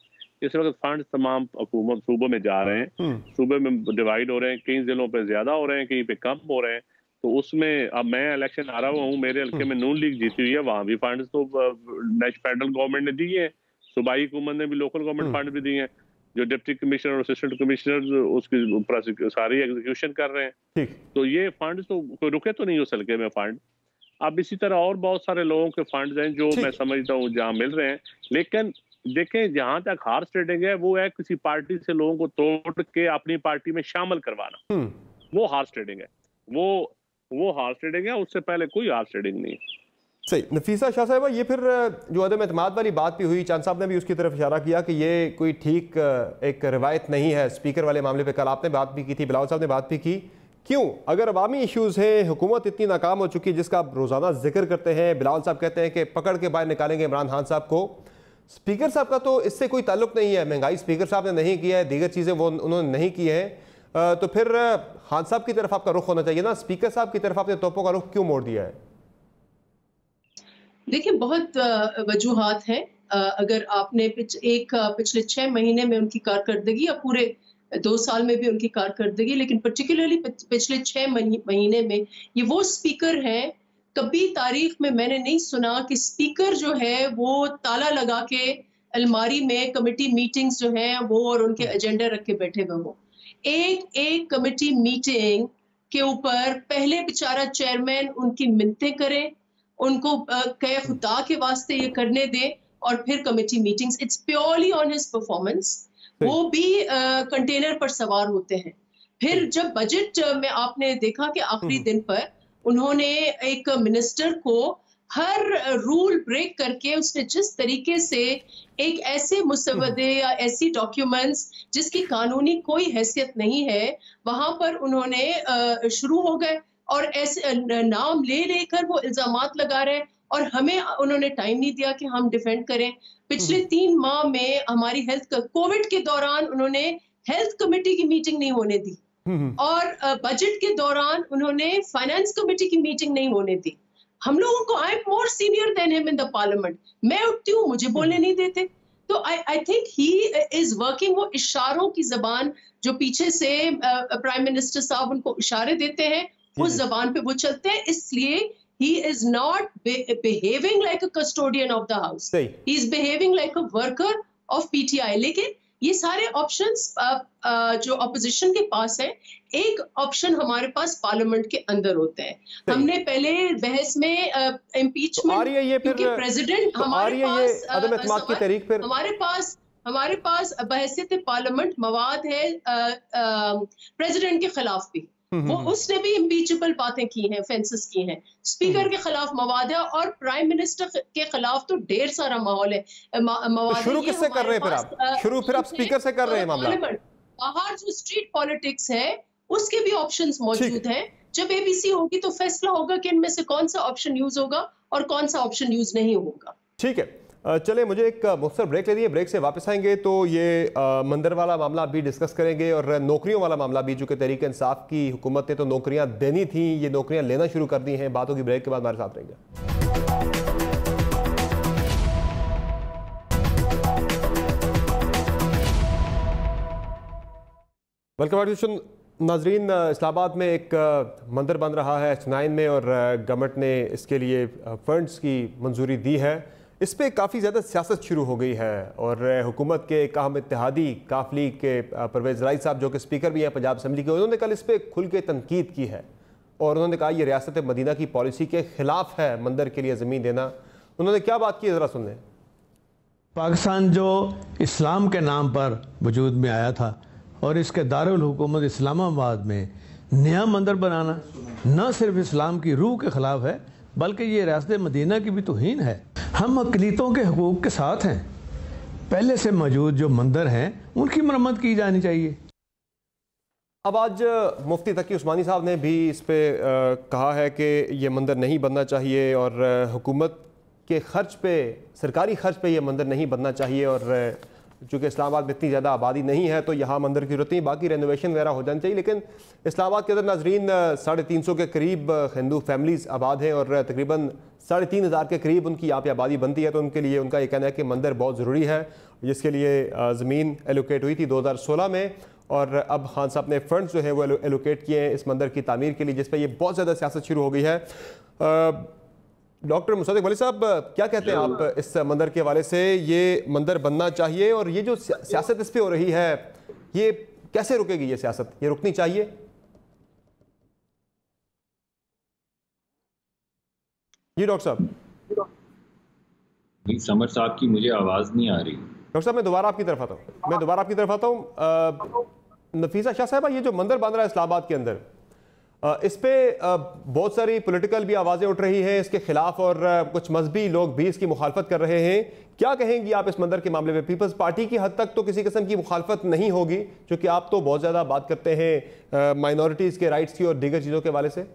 K: इस वक्त फंड तमाम हुकूमत सूबों में जा रहे हैं, सूबे में डिवाइड हो रहे हैं, कई जिलों पे ज्यादा हो रहे हैं, कहीं पे कम हो रहे हैं। तो उसमें अब मैं इलेक्शन आ रहा हूँ, मेरे हल्के में नून लीग जीती हुई है, वहां भी फंड तो फेडरल गवर्नमेंट ने दिए हैं, सूबाई हुकूमत ने भी लोकल गवर्नमेंट फंड भी दिए हैं, जो डिप्टी कमिश्नर और असिस्टेंट कमिश्नर उसकी सारी एग्जीक्यूशन कर रहे हैं। तो ये फंड तो कोई रुके तो नहीं हो सके में फंड। अब इसी तरह और बहुत सारे लोगों के फंड्स हैं जो मैं समझता हूँ जहाँ मिल रहे हैं। लेकिन देखें, जहां तक हॉर्स ट्रेडिंग है वो है किसी पार्टी से लोगों को तोड़ के अपनी पार्टी में शामिल करवाना, वो हॉर्स ट्रेडिंग है, वो हॉर्स ट्रेडिंग है। उससे पहले कोई हॉर्स ट्रेडिंग नहीं है।
F: सही। नफीसा शाह साहिबा, ये फिर जो अदम एतमाद वाली बात भी हुई, चांद साहब ने भी उसकी तरफ इशारा किया कि ये कोई ठीक एक रिवायत नहीं है स्पीकर वाले मामले पे। कल आपने बात भी की थी, बिलावल साहब ने बात भी की। क्यों, अगर अवामी इश्यूज़ हैं, हुकूमत इतनी नाकाम हो चुकी है जिसका आप रोज़ाना जिक्र करते हैं, बिलावल साहब कहते हैं कि पकड़ के बाहर निकालेंगे इमरान खान साहब को, स्पीकर साहब का तो इससे कोई ताल्लुक नहीं है, महंगाई स्पीकर साहब ने नहीं किया है, दीगर चीज़ें वो उन्होंने नहीं की है, तो फिर खान साहब की तरफ आपका रुख होना चाहिए ना, स्पीकर साहब की तरफ आपने तोपों का रुख क्यों मोड़ दिया है?
J: देखिए, बहुत वजूहात हैं। अगर आपने पिछले 6 महीने में उनकी कारकर्दगी या पूरे 2 साल में भी उनकी कारकर्दगी, लेकिन पर्टिकुलरली पिछले 6 महीने में ये वो स्पीकर हैं, कभी तारीख में मैंने नहीं सुना कि स्पीकर जो है वो ताला लगा के अलमारी में कमेटी मीटिंग्स जो हैं वो और उनके एजेंडा रख के बैठे हुए हो। एक कमेटी मीटिंग के ऊपर पहले बेचारा चेयरमैन उनकी मिन्नतें करे, उनको कहे खुदा के वास्ते ये करने दे, और फिर committee meetings. It's purely on his performance. वो भी कंटेनर पर सवार होते हैं। फिर जब बजट में आपने देखा कि आखिरी दिन पर उन्होंने एक मिनिस्टर को हर रूल ब्रेक करके उसने जिस तरीके से एक ऐसे मुसवदे या ऐसी डॉक्यूमेंट्स जिसकी कानूनी कोई हैसियत नहीं है वहां पर उन्होंने शुरू हो गए और ऐसे नाम ले लेकर वो इल्जामात लगा रहे हैं, और हमें उन्होंने टाइम नहीं दिया कि हम डिफेंड करें। पिछले 3 माह में हमारी कोविड के दौरान उन्होंने हेल्थ कमेटी की मीटिंग नहीं होने दी, और बजट के दौरान उन्होंने फाइनेंस कमेटी की मीटिंग नहीं होने दी। हम लोगों को, I am more senior than him in the parliament, मैं उठती हूँ, मुझे बोलने नहीं देते। तो I think he is working, वो इशारों की जबान जो पीछे से प्राइम मिनिस्टर साहब उनको इशारे देते हैं उस जबान पे वो चलते हैं, इसलिए he is not behaving like a custodian of the house. He is behaving like a worker of PTI. लेकिन ये सारे ऑप्शंस जो ऑपोजिशन के पास है, एक ऑप्शन हमारे पास पार्लियामेंट के अंदर होते हैं। हमने पहले बहस में इम्पीचमेंट, क्योंकि प्रेसिडेंट हमारे पास बहसियत पार्लियामेंट मवाद है प्रेसिडेंट के खिलाफ भी, वो उसने भी इम्पीचेबल बातें की हैं, फेंसेस की हैं, स्पीकर के खिलाफ मवाद है और प्राइम मिनिस्टर के खिलाफ तो ढेर सारा माहौल है।
F: तो शुरू किससे कर रहे हैं फिर आप? शुरू फिर आप स्पीकर से कर रहे हैं मामला?
J: बाहर जो स्ट्रीट पॉलिटिक्स है उसके भी ऑप्शंस मौजूद हैं। जब एबीसी होगी तो फैसला होगा कि इनमें से कौन सा ऑप्शन यूज होगा और कौन सा ऑप्शन यूज नहीं होगा।
F: ठीक है, चले मुझे एक मुख्तसर ब्रेक ले दिए, ब्रेक से वापस आएंगे तो ये मंदिर वाला मामला भी डिस्कस करेंगे और नौकरियों वाला मामला भी, जो कि तहरीक इंसाफ की हुकूमत ने तो नौकरियां देनी थी, ये नौकरियां लेना शुरू कर दी हैं। बात होगी ब्रेक के बाद, हमारे साथ रहेंगे। वेलकम नाजरीन, इस्लामाबाद में एक मंदिर बन रहा है H9 में और गवर्नमेंट ने इसके लिए फंड्स की मंजूरी दी है। इस पर काफ़ी ज़्यादा सियासत शुरू हो गई है और हुकूमत के एक अहम इत्तेहादी काफली के परवेज़ राई साहब, जो कि स्पीकर भी हैं पंजाब असम्बली के, उन्होंने कल इस पर खुल के तनकीद की है और उन्होंने कहा ये रियासत मदीना की पॉलिसी के ख़िलाफ़ है मंदिर के लिए ज़मीन देना। उन्होंने क्या बात की है, ज़रा सुन लें।
L: पाकिस्तान जो इस्लाम के नाम पर वजूद में आया था और इसके दारुल हुकूमत इस्लामाबाद में नया मंदिर बनाना न सिर्फ इस्लाम की रूह के ख़िलाफ़ है बल्कि ये रियासत मदीना की भी तौहीन है। हम अक़लीतों के हकूक़ के साथ हैं, पहले से मौजूद जो मंदिर हैं उनकी मरम्मत की जानी चाहिए।
F: अब आज मुफ्ती तकी उस्मानी साहब ने भी इस पर कहा है कि ये मंदिर नहीं बनना चाहिए और हुकूमत के खर्च पे, सरकारी खर्च पे ये मंदिर नहीं बनना चाहिए और चूँकि इस्लामाबाद में इतनी ज़्यादा आबादी नहीं है तो यहाँ मंदिर की जरूरत नहीं, बाकी रेनोवेशन वगैरह हो जानी चाहिए। लेकिन इस्लामाबाद के अंदर नाजरीन 350 के करीब हिंदू फैमिलीज़ आबाद हैं और तकरीबन 3500 के करीब उनकी यहाँ पे आबादी बनती है। तो उनके लिए उनका ये कहना है कि मंदिर बहुत ज़रूरी है, जिसके लिए ज़मीन एलोकेट हुई थी 2016 में और अब खान साहब ने फंड्स जो है वो एलोकेट किए हैं इस मंदिर की तामीर के लिए, जिस पर ये बहुत ज़्यादा सियासत शुरू हो गई है। डॉक्टर मुसद्दिक वली साहब, क्या कहते हैं आप इस मंदिर के हवाले से? ये मंदिर बनना चाहिए और ये जो सियासत इस पे हो रही है ये कैसे रुकेगी? ये सियासत ये रुकनी चाहिए? जी डॉक्टर साहब।
I: समर साहब की मुझे आवाज नहीं आ रही।
F: डॉक्टर साहब मैं दोबारा आपकी तरफ आता हूँ। नफीसा शाह साहब, ये जो मंदिर बन रहा है इस्लामाबाद के अंदर, इस पे बहुत सारी पॉलिटिकल भी आवाज़ें उठ रही हैं इसके खिलाफ और कुछ मजहबी लोग भी इसकी मुखालफत कर रहे हैं। क्या कहेंगी आप इस मंदिर के मामले में? पीपल्स पार्टी की हद तक तो किसी किस्म की मुखालफत नहीं होगी, क्योंकि आप तो बहुत ज़्यादा बात करते हैं माइनॉरिटीज़ के राइट्स की और दीगर चीज़ों के हवाले से।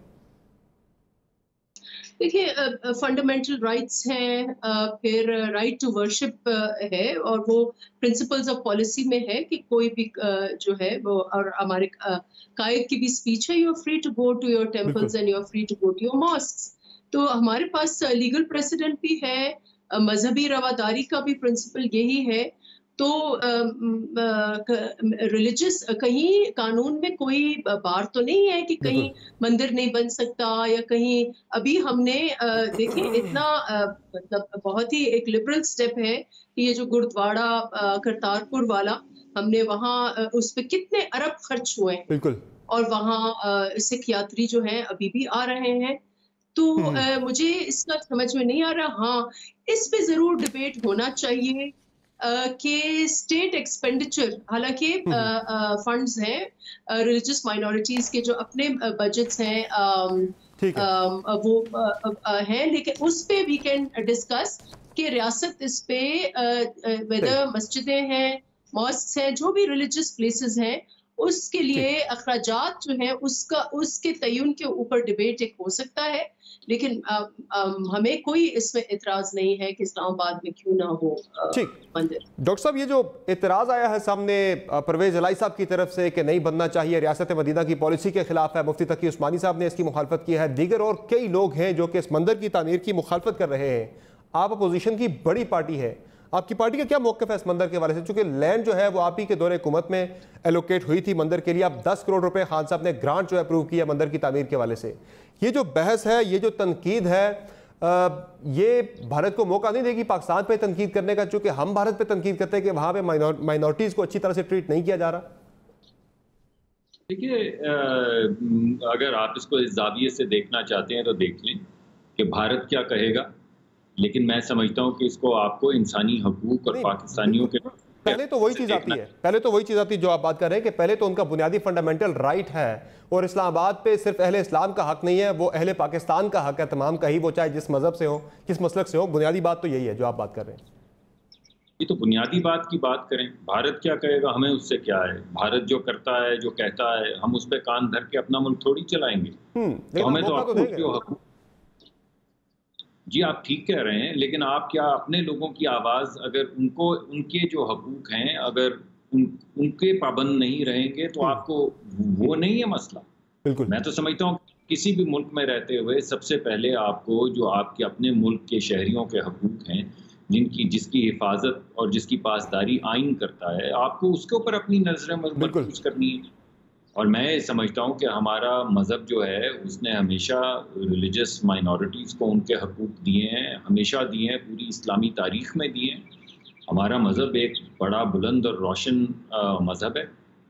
J: देखिए, फंडामेंटल राइट्स हैं, फिर राइट टू वर्शिप है और वो प्रिंसिपल्स ऑफ पॉलिसी में है कि कोई भी जो है वो, और हमारे कायद की भी स्पीच है, you are free to go to your temples and you are free to go to your mosques. तो हमारे पास लीगल प्रेसिडेंट भी है, मजहबी रवादारी का भी प्रिंसिपल यही है। तो रिलीजियस कहीं कानून में कोई बार तो नहीं है कि कहीं मंदिर नहीं बन सकता या कहीं, अभी हमने देखिए इतना मतलब बहुत ही एक लिबरल स्टेप है कि ये जो गुरुद्वारा करतारपुर वाला, हमने वहाँ उस पे कितने अरब खर्च हुए हैं।
F: बिल्कुल। और
J: वहाँ सिख यात्री जो हैं अभी भी आ रहे हैं। तो मुझे इसका समझ में नहीं आ रहा। हाँ, इस पे जरूर डिबेट होना चाहिए कि स्टेट एक्सपेंडिचर, हालांकि फंड्स हैं रिलीजियस माइनॉरिटीज के जो अपने बजट्स हैं वो हैं, लेकिन उस पे वी कैन डिस्कस कि रियासत इस पे वेदर मस्जिदें हैं, मॉस्क हैं, जो भी रिलीजियस प्लेसेस हैं, उसके लिए अखराजात जो है उसके तयन के ऊपर डिबेट एक हो सकता है। लेकिन हमें कोई इसमें इतराज नहीं है कि इस्लामाबाद में क्यों ना हो मंदिर।
F: डॉक्टर साहब, ये जो इतराज आया है सामने परवेज इलाही साहब की तरफ से कि नहीं बनना चाहिए, रियासत मदीना की पॉलिसी के खिलाफ है, मुफ्ती तकी उस्मानी साहब ने इसकी मुखालफत की है, दीगर और कई लोग हैं जो कि इस मंदिर की तामीर की मुखालफत कर रहे हैं। आप अपोजिशन की बड़ी पार्टी है, आपकी पार्टी का क्या मौक़िफ़ है इस मंदिर के हवाले से? चूंकि लैंड जो है वो आप ही के दौरे हुकूमत में एलोकेट हुई थी मंदिर के लिए, आप 10 करोड़ रुपए खान साहब ने ग्रांट जो है अप्रूव किया मंदिर की तामीर के हवाले से। ये जो बहस है, ये जो तनकीद है, ये भारत को मौका नहीं देगी पाकिस्तान पे तनकीद करने का, चूंकि हम भारत पे तनकीद करते हैं कि वहां पे माइनॉरिटीज को अच्छी तरह से ट्रीट नहीं किया जा रहा?
I: देखिए, अगर आप इसको इस जाविये से देखना चाहते हैं तो देख लें कि भारत क्या कहेगा, लेकिन मैं समझता हूं कि इसको आपको इंसानी हकूक और पाकिस्तानियों के
F: पहले तो वही चीज आती है, जो आप बात कर रहे हैं कि पहले तो उनका बुनियादी फंडामेंटल राइट है, और इस्लामाबाद पे सिर्फ अहले इस्लाम का हक नहीं है, वो अहले पाकिस्तान का हक है तमाम का ही, वो चाहे जिस मजहब से हो, किस मसलक से हो। बुनियादी बात तो यही है जो आप बात कर रहे हैं।
I: ये तो बुनियादी बात की बात करें, भारत क्या कहेगा हमें उससे क्या है? भारत जो करता है, जो कहता है, हम उस पर कान धर के अपना मुल्क थोड़ी चलाएंगे। तो हमें तो आपको जी, आप ठीक कह रहे हैं, लेकिन आप क्या अपने लोगों की आवाज़, अगर उनको उनके जो हकूक़ हैं अगर उनके पाबंद नहीं रहेंगे तो आपको वो नहीं है मसला।
F: बिल्कुल,
I: मैं तो समझता हूँ किसी भी मुल्क में रहते हुए सबसे पहले आपको जो आपके अपने मुल्क के शहरियों के हकूक़ हैं, जिसकी हिफाजत और जिसकी पासदारी आइन करता है, आपको उसके ऊपर अपनी नजरें मरकूज करनी है। और मैं समझता हूँ कि हमारा मज़हब जो है उसने हमेशा रिलीजियस माइनॉरिटीज़ को उनके हकूक़ दिए हैं, हमेशा दिए हैं, पूरी इस्लामी तारीख़ में दिए हैं। हमारा मज़हब एक बड़ा बुलंद और रोशन मज़हब है,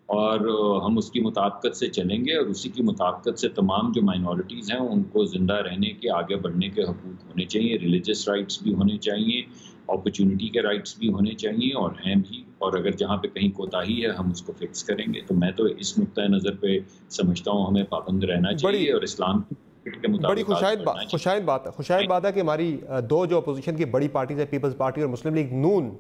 I: और हम उसकी मुताबिकत से चलेंगे, और उसी की मुताबिकत से तमाम जो माइनॉरिटीज़ हैं उनको ज़िंदा रहने के, आगे बढ़ने के हकूक़ होने चाहिए, रिलीजियस राइट्स भी होने चाहिए, अपॉर्चुनिटी के राइट्स भी होने चाहिए, और हैं भी। और अगर जहाँ पे कहीं कोताही है हम उसको फिक्स करेंगे। तो मैं तो इस नुक्ता नज़र पे समझता हूँ हमें पाबंद रहना चाहिए, और इस्लाम के मुताबिक
F: बड़ी खुशाइद बात है कि हमारी दो जो अपोजिशन की बड़ी पार्टीज है, पीपल्स पार्टी और मुस्लिम लीग नून,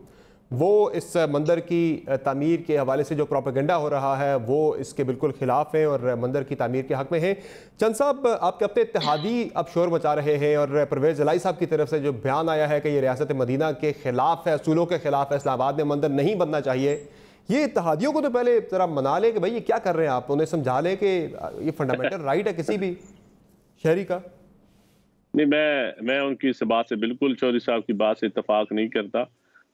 F: वो इस मंदिर की तामीर के हवाले से जो प्रोपेगेंडा हो रहा है वो इसके बिल्कुल खिलाफ है और मंदिर की तामीर के हक में है। चंद साहब, आपके अपने इत्तेहादी अब शोर मचा रहे हैं, और परवेज़ इलाही साहब की तरफ से जो बयान आया है कि ये रियासत मदीना के खिलाफ है, असूलों के खिलाफ है, इस्लामाबाद में मंदिर नहीं बनना चाहिए, ये इत्तेहादियों को तो पहले जरा मना ले कि भाई ये क्या कर रहे हैं आप, उन्हें समझा लें कि ये फंडामेंटल राइट है किसी भी शहरी का।
K: नहीं, मैं उनकी इस बात से बिल्कुल, चौधरी साहब की बात से इत्तेफाक नहीं करता।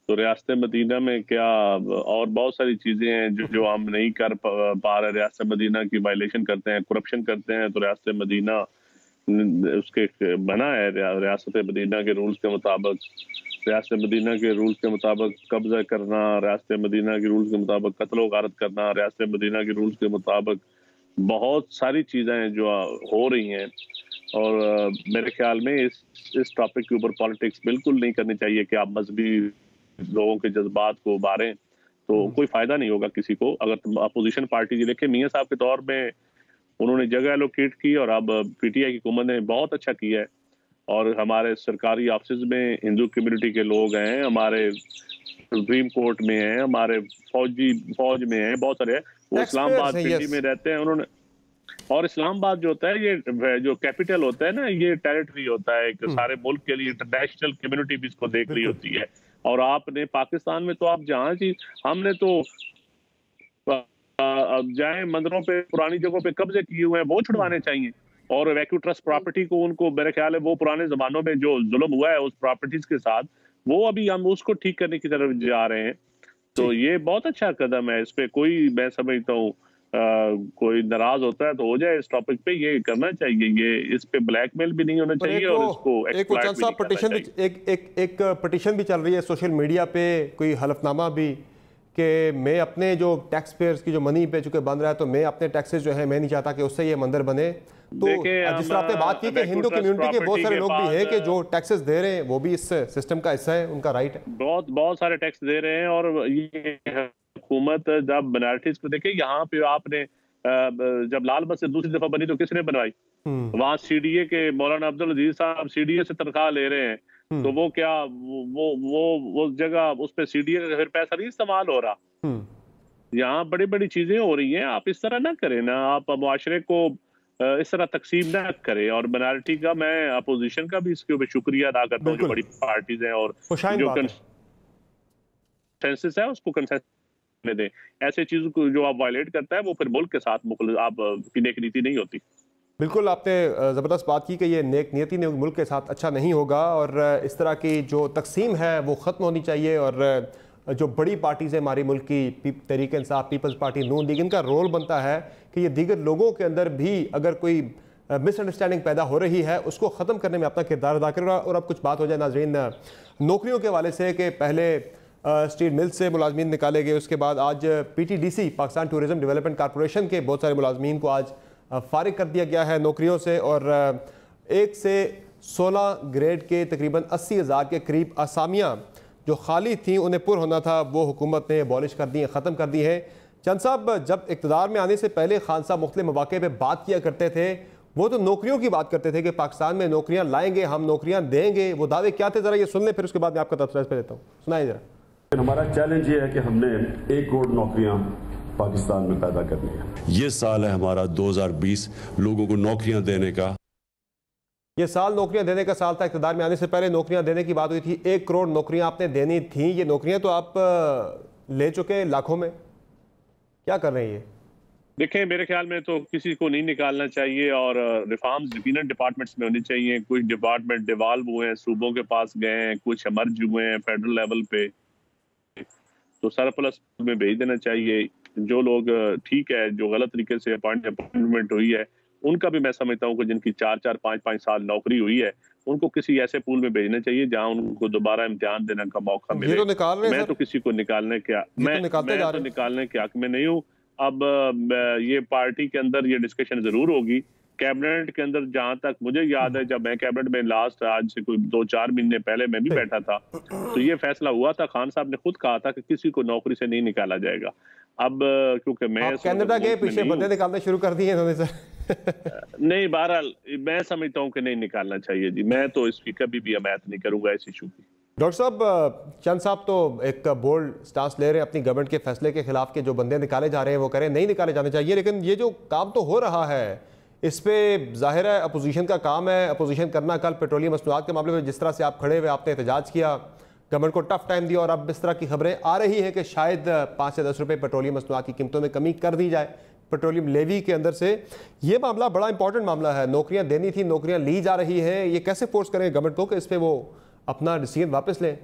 K: तो रियासत मदीना में क्या और बहुत सारी चीज़ें हैं जो हम नहीं कर पा रहे, रियासत मदीना की वायलेशन करते हैं, करप्शन करते हैं। तो रियासत मदीना उसके बना है, रियासत मदीना के रूल्स के मुताबिक, रियासत मदीना के रूल्स के मुताबिक कब्जा करना, रियासत मदीना के रूल्स के मुताबिक कत्ल गारत करना, रियासत मदीना के रूल्स के मुताबिक बहुत सारी चीज़ें हैं जो हो रही हैं। और मेरे ख्याल में इस टॉपिक के ऊपर पॉलिटिक्स बिल्कुल नहीं करनी चाहिए कि आप मजहबी लोगों के जज्बात को उभारें, तो कोई फायदा नहीं होगा किसी को। अगर अपोजिशन पार्टी जी देखें, मियां साहब के दौर में उन्होंने जगह एलोकेट की, और अब पीटीआई की हुकूमत ने बहुत अच्छा किया है। और हमारे सरकारी ऑफिस में हिंदू कम्युनिटी के लोग हैं, हमारे सुप्रीम कोर्ट में हैं, हमारे फौज में हैं, बहुत सारे हैं। वो इस्लामाबाद सिटी में रहते हैं उन्होंने। और इस्लामाबाद जो होता है, ये जो कैपिटल होता है ना, ये टेरिटरी होता है एक सारे मुल्क के लिए, इंटरनेशनल कम्युनिटी भी इसको देख रही होती है। और आपने पाकिस्तान में तो आप जहाँ जी, हमने तो अब जाए मंदिरों पे, पुरानी जगहों पे कब्जे किए हुए हैं, वो छुड़वाने चाहिए। और वैक्यू ट्रस्ट प्रॉपर्टी को उनको, मेरे ख्याल है वो पुराने जमानों में जो जुल्म हुआ है उस प्रॉपर्टीज के साथ, वो अभी हम उसको ठीक करने की तरफ जा रहे हैं। तो ये बहुत अच्छा कदम है। इस पे कोई, मैं समझता हूँ कोई नाराज होता है तो हो जाए, इस टॉपिक पे ये करना चाहिए। ये इस पे ब्लैकमेल भी नहीं होना चाहिए, और इसको
F: एक पिटीशन भी चल रही है सोशल मीडिया पे, कोई हलफनामा भी, कि मैं अपने जो टैक्स पेयर्स की जो मनी पे चुके बन रहा है, तो मैं अपने टैक्सेस जो है मैं नहीं चाहता कि उससे ये मंदिर बने। तो जिस तरह आपने बात की कि हिंदू कम्युनिटी के बहुत सारे लोग भी हैं कि जो टैक्सेस दे रहे हैं, वो भी इस सिस्टम का हिस्सा है, उनका राइट है।
K: बहुत सारे टैक्स दे रहे हैं। और ये हुकूमत जब माइनॉरिटीज को देखे, यहाँ पे आपने जब लाल मस्जिद दूसरी दफा बनी तो किसने बनवाई? वहाँ सीडीए के मौलाना अब्दुल अजीज साहब सीडीए से तनख्वाह ले रहे हैं, तो वो क्या वो जगह उस पे सीडीए का फिर पैसा नहीं इस्तेमाल हो रहा। यहाँ बड़ी बड़ी चीजें हो रही हैं, आप इस तरह ना करें ना, आप मुआशरे को इस तरह तकसीम ना करें। और माइनॉरिटी का, मैं अपोजिशन का भी इसके ऊपर शुक्रिया अदा करता हूँ, जो बड़ी पार्टीज हैं और जो कंसेंसस है उसको कंसेंसस में दें। ऐसे चीजों को जो आप वायलेट करता है वो फिर मुल्क के साथ आप की नेक नीति नहीं होती।
F: बिल्कुल, आपने ज़बरदस्त बात की कि ये नेक नियति ने मुल्क के साथ अच्छा नहीं होगा और इस तरह की जो तकसीम है वो ख़त्म होनी चाहिए। और जो बड़ी पार्टीज़ हैं हमारी मुल्क की, तहरीक इंसाफ, पीपल्स पार्टी, नून लीग, इनका रोल बनता है कि ये दीगर लोगों के अंदर भी अगर कोई मिसअंडरस्टैंडिंग पैदा हो रही है उसको ख़त्म करने में अपना किरदार अदा करें। और अब कुछ बात हो जाए नाज़रीन नौकरियों के हवाले से कि पहले स्टील मिल से मुलाजमीन निकाले गए, उसके बाद आज PTDC Pakistan tourism development corporation के बहुत सारे मुलाजमीन को आज फारिग कर दिया गया है नौकरियों से। और 1 से 16 ग्रेड के तकरीबन 80,000 के करीब असामियाँ जो खाली थी उन्हें पुर होना था, वो हुकूमत ने अबॉलिश कर दी है, ख़त्म कर दी है। चंद साहब जब इक़्तिदार में आने से पहले खान साहब मुख्तलिफ मौक़े पर बात किया करते थे, वो तो नौकरियों की बात करते थे कि पाकिस्तान में नौकरियां लाएंगे, हम नौकरियां देंगे। वो दावे क्या थे, ज़रा ये सुन लें, फिर उसके बाद मैं आपका तबसरा इस पर देता हूँ, सुनाइए ज़रा।
M: हमारा चैलेंज ये है कि हमने 1 करोड़ नौकरियां पाकिस्तान में पैदा करनी है। ये साल है हमारा 2020 लोगों को नौकरियां देने का।
F: ये साल नौकरियां देने का साल था। इक़्तिदार में आने से पहले नौकरियां देने की बात हुई थी, 1 करोड़ नौकरियां आपने देनी थी। ये नौकरियां तो आप ले चुके लाखों में, क्या कर रहे हैं?
K: देखें, मेरे ख्याल में तो किसी को नहीं निकालना चाहिए और रिफॉर्म्स डिफरेंट डिपार्टमेंट्स में होनी चाहिए। कुछ डिपार्टमेंट डिवाल्व हुए हैं, सूबों के पास गए हैं, कुछ मर्ज हुए हैं फेडरल लेवल पे, तो सरप्लस में भेज देना चाहिए। जो लोग ठीक है, जो गलत तरीके से अपॉइंटमेंट हुई है, उनका भी मैं समझता हूँ कि जिनकी 4-4, 5-5 साल नौकरी हुई है, उनको किसी ऐसे पूल में भेजना चाहिए जहां उनको दोबारा इम्तिहान देने का मौका मिले।
F: तो निकाल रहे
K: मैं तो किसी को निकालने के मैं तो निकालने के हक में नहीं हूँ। अब ये पार्टी के अंदर ये डिस्कशन जरूर होगी, कैबिनेट के अंदर। जहां तक मुझे याद है, जब मैं कैबिनेट में लास्ट आज से कोई 2-4 महीने पहले मैं भी बैठा था, तो ये फैसला हुआ था, खान साहब ने खुद कहा था कि किसी को नौकरी से नहीं निकाला जाएगा। अब क्योंकि मैं
F: कनाडा गए, पीछे बंदे निकालने शुरू कर दिए इन्होंने सर।
K: नहीं, बहरहाल मैं समझता हूँ कि नहीं निकालना चाहिए जी। मैं तो इसकी कभी भी हमायत नहीं करूंगा इस इशू की।
F: डॉक्टर साहब, चंद साहब तो एक बोल्ड स्टांस ले रहे हैं अपनी गवर्नमेंट के फैसले के खिलाफ के जो बंदे निकाले जा रहे हैं वो कह रहे हैं नहीं निकाले जाने चाहिए। लेकिन ये जो काम तो हो रहा है, इस पे जाहिर है अपोजिशन का काम है अपोजिशन करना। कल पेट्रोलियम मसनूआत के मामले में जिस तरह से आप खड़े हुए, आपने एहतजाज किया, गवर्नमेंट को टफ टाइम दिया, और अब इस तरह की खबरें आ रही हैं कि शायद 5 से 10 रुपये पेट्रोलियम मसनूआत की कीमतों में कमी कर दी जाए पेट्रोलियम लेवी के अंदर से। ये मामला बड़ा इंपॉर्टेंट मामला है, नौकरियां देनी थी, नौकरियां ली जा रही हैं। ये कैसे फोर्स करें गवर्नमेंट को कि इस पर वो अपना डिसीजन वापस लें?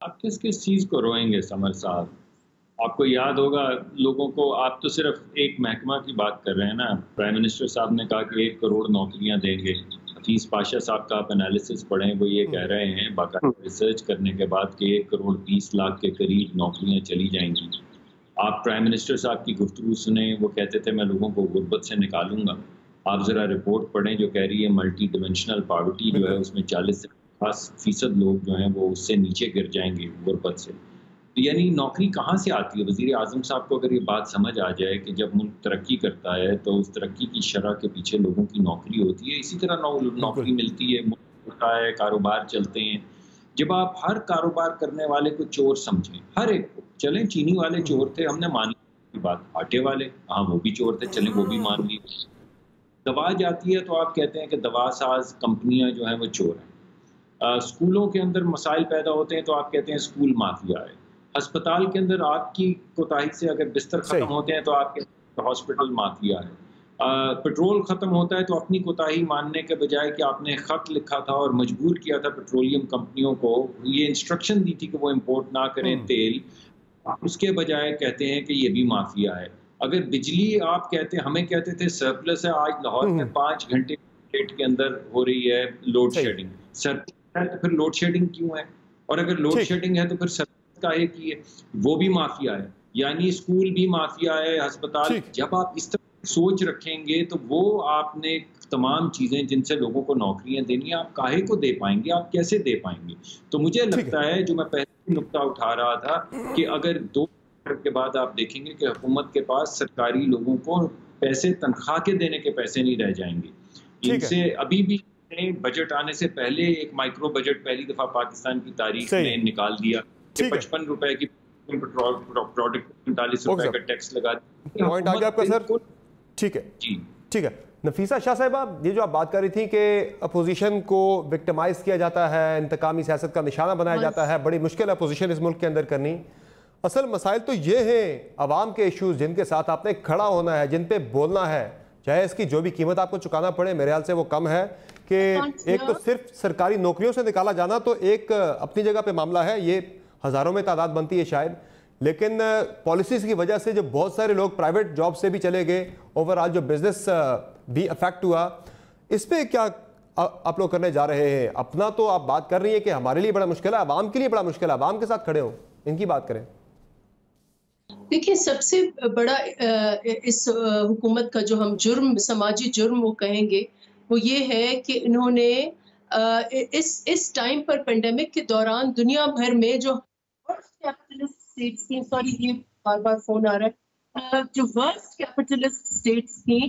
I: आप किस किस चीज़ को रोएंगे समर साहब? आपको याद होगा लोगों को, आप तो सिर्फ एक महकमा की बात कर रहे हैं ना। प्राइम मिनिस्टर साहब ने कहा कि 1 करोड़ नौकरियां देंगे। हफीज़ पाशा साहब का आप एनालिसिस पढ़ें, वो ये कह रहे हैं बाकायदा रिसर्च करने के बाद कि 1 करोड़ 20 लाख के करीब नौकरियां चली जाएंगी। आप प्राइम मिनिस्टर साहब की गुफ्तगू सुने, वो कहते थे मैं लोगों को गुर्बत से निकालूंगा। आप ज़रा रिपोर्ट पढ़ें जो कह रही है मल्टी डिमेंशनल पॉवर्टी जो है उसमें 40% लोग जो हैं वो उससे नीचे गिर जाएंगे गुर्बत से। यानी नौकरी कहाँ से आती है? वज़ीर आज़म साहब को अगर ये बात समझ आ जाए कि जब मुल्क तरक्की करता है तो उस तरक्की की शरह के पीछे लोगों की नौकरी होती है, इसी तरह नौकरी मिलती है, मुल्क होता है, कारोबार चलते हैं। जब आप हर कारोबार करने वाले को चोर समझें, हर एक को, चलें चीनी वाले चोर थे, हमने मान ली बात, आटे वाले हाँ वो भी चोर थे, चलें वो भी मान ली। दवा जाती है तो आप कहते हैं कि दवा साज कंपनियां जो हैं वो चोर हैं। स्कूलों के अंदर मसाइल पैदा होते हैं तो आप कहते हैं स्कूल माफिया है। अस्पताल के अंदर आग की कोताही से अगर बिस्तर खत्म होते हैं तो आप कहते हैं हॉस्पिटल माफिया है। पेट्रोल खत्म होता है तो अपनी कोताही मानने के बजाय कि आपने खत लिखा था और मजबूर किया था पेट्रोलियम कंपनियों को, ये इंस्ट्रक्शन दी थी कि वो इम्पोर्ट ना करें तेल, उसके बजाय कहते हैं कि ये भी माफिया है। अगर बिजली आप कहते हैं, हमें कहते थे सरप्लस है, आज लाहौर में 5 घंटे के अंदर हो रही है लोड शेडिंग। सरप्लस है तो फिर लोड शेडिंग क्यों है? और अगर लोड शेडिंग है तो फिर सरप्लस का है कि वो भी माफिया है। यानी स्कूल भी माफिया है, अस्पताल। जब आप इस तरह सोच रखेंगे तो वो आपने तमाम चीजें जिनसे लोगों को नौकरियां देनी है, आप काहे को दे पाएंगे, आप कैसे दे पाएंगे? तो मुझे लगता है जो मैं पहले नुक्ता उठा रहा था कि अगर 2 के बाद आप देखेंगे कि हुकूमत के पास सरकारी लोगों को पैसे तनख्वाह के देने के पैसे नहीं रह जाएंगे। इनसे अभी भी बजट आने से पहले एक माइक्रो बजट पहली दफा पाकिस्तान की तारीख में निकाल दिया कि 55 रुपए की प्रोडक्ट 45 रुपए का टैक्स लगा दिया।
F: पॉइंट आ गया आपका सर, ठीक है जी, ठीक है। नफीसा शाह साहिबा, ये जो आप बात कर रही थी कि अपोजिशन को विक्टिमाइज किया जाता है, इंतकामी सियासत का निशाना बनाया जाता है, बड़ी मुश्किल है अपोजिशन इस मुल्क के अंदर करनी। असल मसाइल तो ये हैं अवाम के इश्यूज जिनके साथ आपने खड़ा होना है, जिन पे बोलना है, चाहे इसकी जो भी कीमत आपको चुकाना पड़े, मेरे ख्याल से वो कम है कि एक तो सिर्फ सरकारी नौकरियों से निकाला जाना तो एक अपनी जगह पे मामला है, ये हज़ारों में तादाद बनती है शायद, लेकिन पॉलिसीज़ की वजह से जब बहुत सारे लोग प्राइवेट जॉब से भी चले गए, ओवरऑल जो बिजनेस भी अफेक्ट हुआ, इस पर क्या आप लोग करने जा रहे हैं? अपना तो आप बात कर रही हैं कि हमारे लिए बड़ा मुश्किल है, आवाम के लिए बड़ा मुश्किल है, आवाम के साथ खड़े हो, इनकी बात करें।
J: देखिए, सबसे बड़ा इस हुकूमत का जो हम जुर्म, समाजी जुर्म वो कहेंगे, वो ये है कि इन्होंने इस टाइम पर पेंडेमिक के दौरान दुनिया भर में जो सॉरी ये बार बार फोन आ रहा है, जो वर्स्ट कैपिटलिस्ट स्टेट्स थी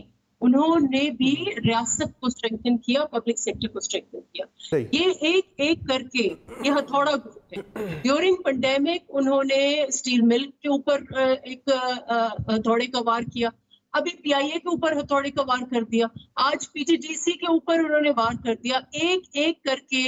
J: उन्होंने भी रियासत को स्ट्रेंथन किया, पब्लिक सेक्टर को स्ट्रेंथन किया। ये एक एक करके ये हथौड़ा ग्रुप है। ड्यूरिंग पेंडेमिक उन्होंने स्टील मिल के ऊपर एक हथौड़े का वार किया, अभी पीआईए के ऊपर हथौड़े का वार कर दिया, आज पीटीडीसी के ऊपर उन्होंने वार कर दिया। एक एक करके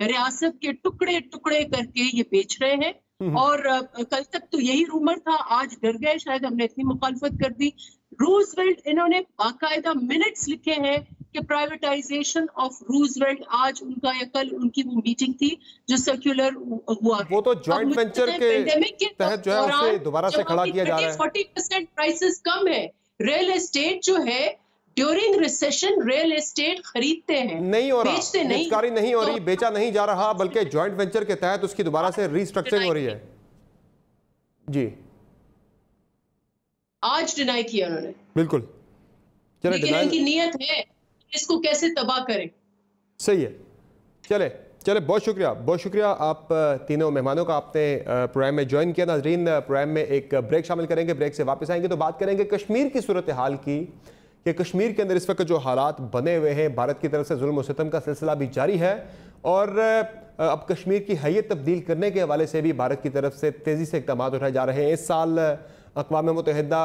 J: रियासत के टुकड़े टुकड़े करके ये बेच रहे हैं। और कल तक तो यही रूमर था, आज डर गए शायद, हमने इतनी मुखालफत कर दी। रूजवेल्ट, इन्होंने बाकायदा मिनट्स लिखे हैं कि प्राइवेटाइजेशन ऑफ रूजवेल्ट, आज उनका या कल उनकी वो मीटिंग थी जो सर्कुलर हुआ,
F: वो तो जॉइंट वेंचर के तहत जो है उसे दोबारा से खड़ा किया जा रहा है।
J: 40% प्राइसेस कम है। रियल एस्टेट जो है ड्यूरिंग रिसेशन रियल एस्टेट खरीदते हैं,
F: नहीं हो रहा,
J: बेचते नहीं,
F: बेचकारी नहीं हो रही, बेचा नहीं जा रहा, बल्कि जॉइंट वेंचर के तहत उसकी दोबारा से रीस्ट्रक्चरिंग हो रही है। जी, आज
J: डिनाई किया उन्होंने,
F: बिल्कुल।
J: लेकिन इनकी नियत है इसको कैसे तबाह करें।
F: सही है, चले चले, बहुत शुक्रिया, बहुत शुक्रिया आप तीनों मेहमानों का, आपने प्रोग्राम में ज्वाइन किया। नाजरीन, प्रोग्राम में एक ब्रेक शामिल करेंगे, ब्रेक से वापस आएंगे तो बात करेंगे कश्मीर की सूरत हाल की, कि कश्मीर के अंदर इस वक्त जो हालात बने हुए हैं, भारत की तरफ से जुल्म और सितम का सिलसिला भी जारी है, और अब कश्मीर की हैयत तब्दील करने के हवाले से भी भारत की तरफ से तेज़ी से इक़दाम उठाए जा रहे हैं। इस साल अक़वाम मुत्तहिदा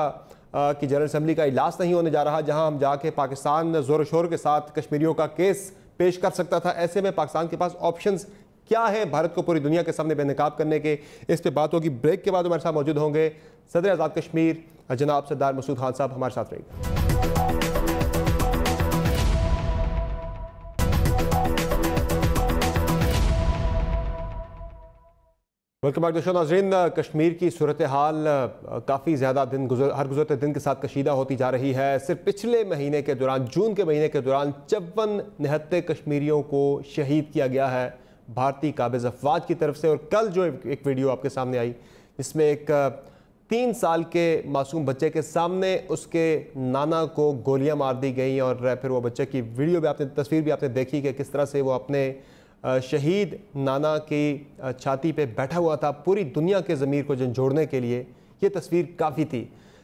F: की जनरल असम्बली का इजलास नहीं होने जा रहा, जहां हम जाके पाकिस्तान ज़ोर शोर के साथ कश्मीरियों का केस पेश कर सकता था। ऐसे में पाकिस्तान के पास ऑप्शंस क्या है भारत को पूरी दुनिया के सामने बेनकाब करने के, इस पर बात होगी। ब्रेक के बाद हमारे साथ मौजूद होंगे सदर आज़ाद कश्मीर जनाब सरदार मसूद खान साहब, हमारे साथ रहेंगे। वेलकम बैक दोस्तों। नाज़रीन, कश्मीर की सूरत हाल काफ़ी ज़्यादा हर गुजरते दिन के साथ कशीदा होती जा रही है। सिर्फ पिछले महीने के दौरान, जून के महीने के दौरान 54 निहत्ते कश्मीरियों को शहीद किया गया है भारतीय काबिज़ अफवाज की तरफ से। और कल जो एक वीडियो आपके सामने आई, जिसमें एक 3 साल के मासूम बच्चे के सामने उसके नाना को गोलियां मार दी गई, और फिर वो बच्चे की वीडियो भी आपने, तस्वीर भी आपने देखी कि किस तरह से वो अपने शहीद नाना की छाती पे बैठा हुआ था, पूरी दुनिया के ज़मीर को झंझोड़ने के लिए। ये तस्वीर काफ़ी थी।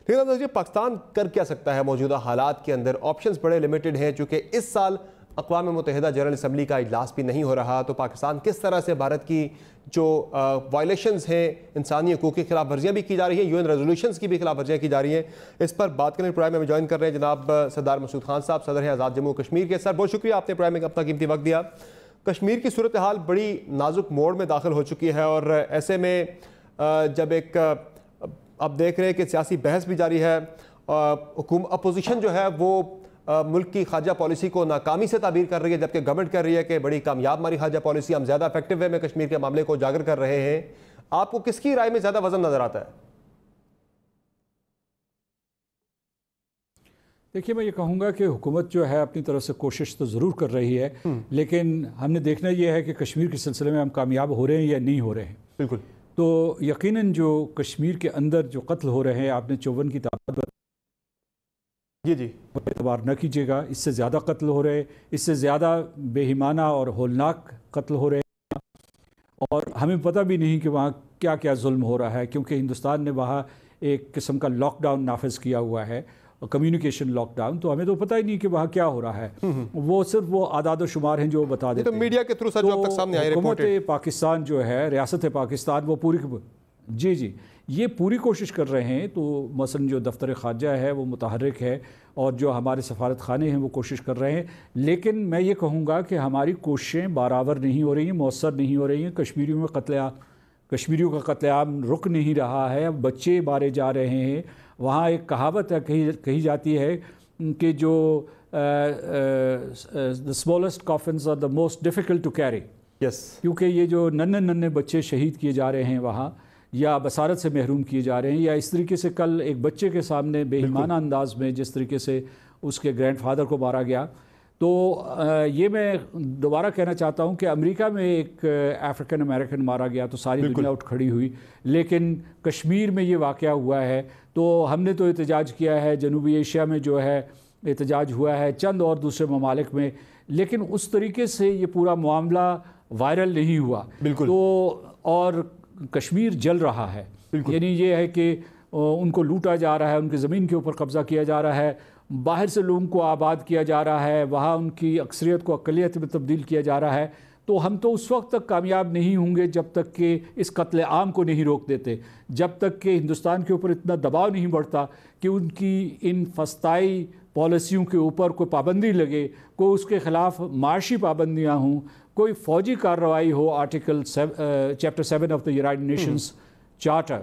F: लेकिन पाकिस्तान कर क्या सकता है मौजूदा हालात के अंदर? ऑप्शंस बड़े लिमिटेड हैं, चूँकि इस साल अक़वाम मुत्तहिदा जनरल असम्बली का इजलास भी नहीं हो रहा, तो पाकिस्तान किस तरह से भारत की जो वायलेशंस हैं, इंसानी हकूक़ की खिलाफ वर्जियाँ भी की जा रही हैं, UN रेजोल्यूशंस की भी खिलाफ वर्जियाँ की जा रही हैं, इस पर बात करने प्रोग्राम में ज्वाइन कर रहे हैं जनाब सरदार मसूद खान साहब, सदर है आज़ाद जम्मू कश्मीर के। सर, बहुत शुक्रिया, आपने प्रोग्राम में अपना कीमती वक्त दिया। कश्मीर की सूरत हाल बड़ी नाजुक मोड़ में दाखिल हो चुकी है, और ऐसे में जब एक अब देख रहे हैं कि सियासी बहस भी जारी है, अपोजिशन जो है वो मुल्क की खारजा पॉलिसी को नाकामी से ताबीर कर रही है, जबकि गवर्नमेंट कर रही है कि बड़ी कामयाब हमारी खारजा पॉलिसी, हम ज़्यादा इफेक्टिव वे में कश्मीर के मामले को उजागर कर रहे हैं। आपको किसकी राय में ज़्यादा वजन नजर आता है?
N: देखिए, मैं ये कहूँगा कि हुकूमत जो है अपनी तरफ से कोशिश तो ज़रूर कर रही है, लेकिन हमने देखना ये है कि कश्मीर के सिलसिले में हम कामयाब हो रहे हैं या नहीं हो रहे हैं।
F: बिल्कुल।
N: तो यकीनन जो कश्मीर के अंदर जो कत्ल हो रहे हैं, आपने 54 की तादाद,
F: जी
N: एतबार न कीजिएगा, इससे ज़्यादा कत्ल हो रहे हैं, इससे ज़्यादा बेईमाना और होलनाक कत्ल हो रहे हैं, और हमें पता भी नहीं कि वहाँ क्या क्या जुल्म हो रहा है, क्योंकि हिंदुस्तान ने वहाँ एक किस्म का लॉकडाउन नाफिज किया हुआ है, कम्युनिकेशन लॉकडाउन। तो हमें तो पता ही नहीं कि वहाँ क्या हो रहा है, वो सिर्फ वो आदाद शुमार हैं जो बता देते
F: हैं। तो मीडिया के थ्रू सर जो अब तक सामने आए,
N: हुकूमत पाकिस्तान जो है, रियासत पाकिस्तान, वो पूरी जी ये पूरी कोशिश कर रहे हैं। तो मसलन जो दफ्तर ख़ारजा है वो मुतहर्रिक है, और जो हमारे सफारत खाने हैं वो कोशिश कर रहे हैं, लेकिन मैं ये कहूँगा कि हमारी कोशिशें बराबर नहीं हो रही हैं, मौसर नहीं हो रही हैं। कश्मीरियों का कत्लेआम रुक नहीं रहा है, बच्चे मारे जा रहे हैं। वहाँ एक कहावत है, कही जाती है कि जो the smallest coffins are the most difficult to carry. क्योंकि ये जो नन्हे नन्हे बच्चे शहीद किए जा रहे हैं वहाँ, या बसारत से महरूम किए जा रहे हैं, या इस तरीके से कल एक बच्चे के सामने बेईमाना अंदाज में जिस तरीके से उसके ग्रैंडफादर को मारा गया। तो ये मैं दोबारा कहना चाहता हूँ कि अमेरिका में एक अफ्रीकन अमेरिकन मारा गया तो सारी दुनिया उठ खड़ी हुई, लेकिन कश्मीर में ये वाक़या हुआ है तो हमने तो एहतजाज किया है, जनूबी एशिया में जो है एहतजाज हुआ है, चंद और दूसरे ममालिक में, लेकिन उस तरीके से ये पूरा मामला वायरल नहीं हुआ। तो और कश्मीर जल रहा है, यानी ये है कि उनको लूटा जा रहा है, उनकी ज़मीन के ऊपर कब्ज़ा किया जा रहा है, बाहर से लोगों को आबाद किया जा रहा है, वहाँ उनकी अक्सरियत को अक़लियत में तब्दील किया जा रहा है। तो हम तो उस वक्त तक कामयाब नहीं होंगे जब तक कि इस कत्ल आम को नहीं रोक देते, जब तक कि हिंदुस्तान के ऊपर इतना दबाव नहीं बढ़ता कि उनकी इन फस्ताई पॉलिसियों के ऊपर कोई पाबंदी लगे, कोई उसके ख़िलाफ़ माशी पाबंदियाँ हों, कोई फ़ौजी कार्रवाई हो, article chapter 7 of the United Nations charter.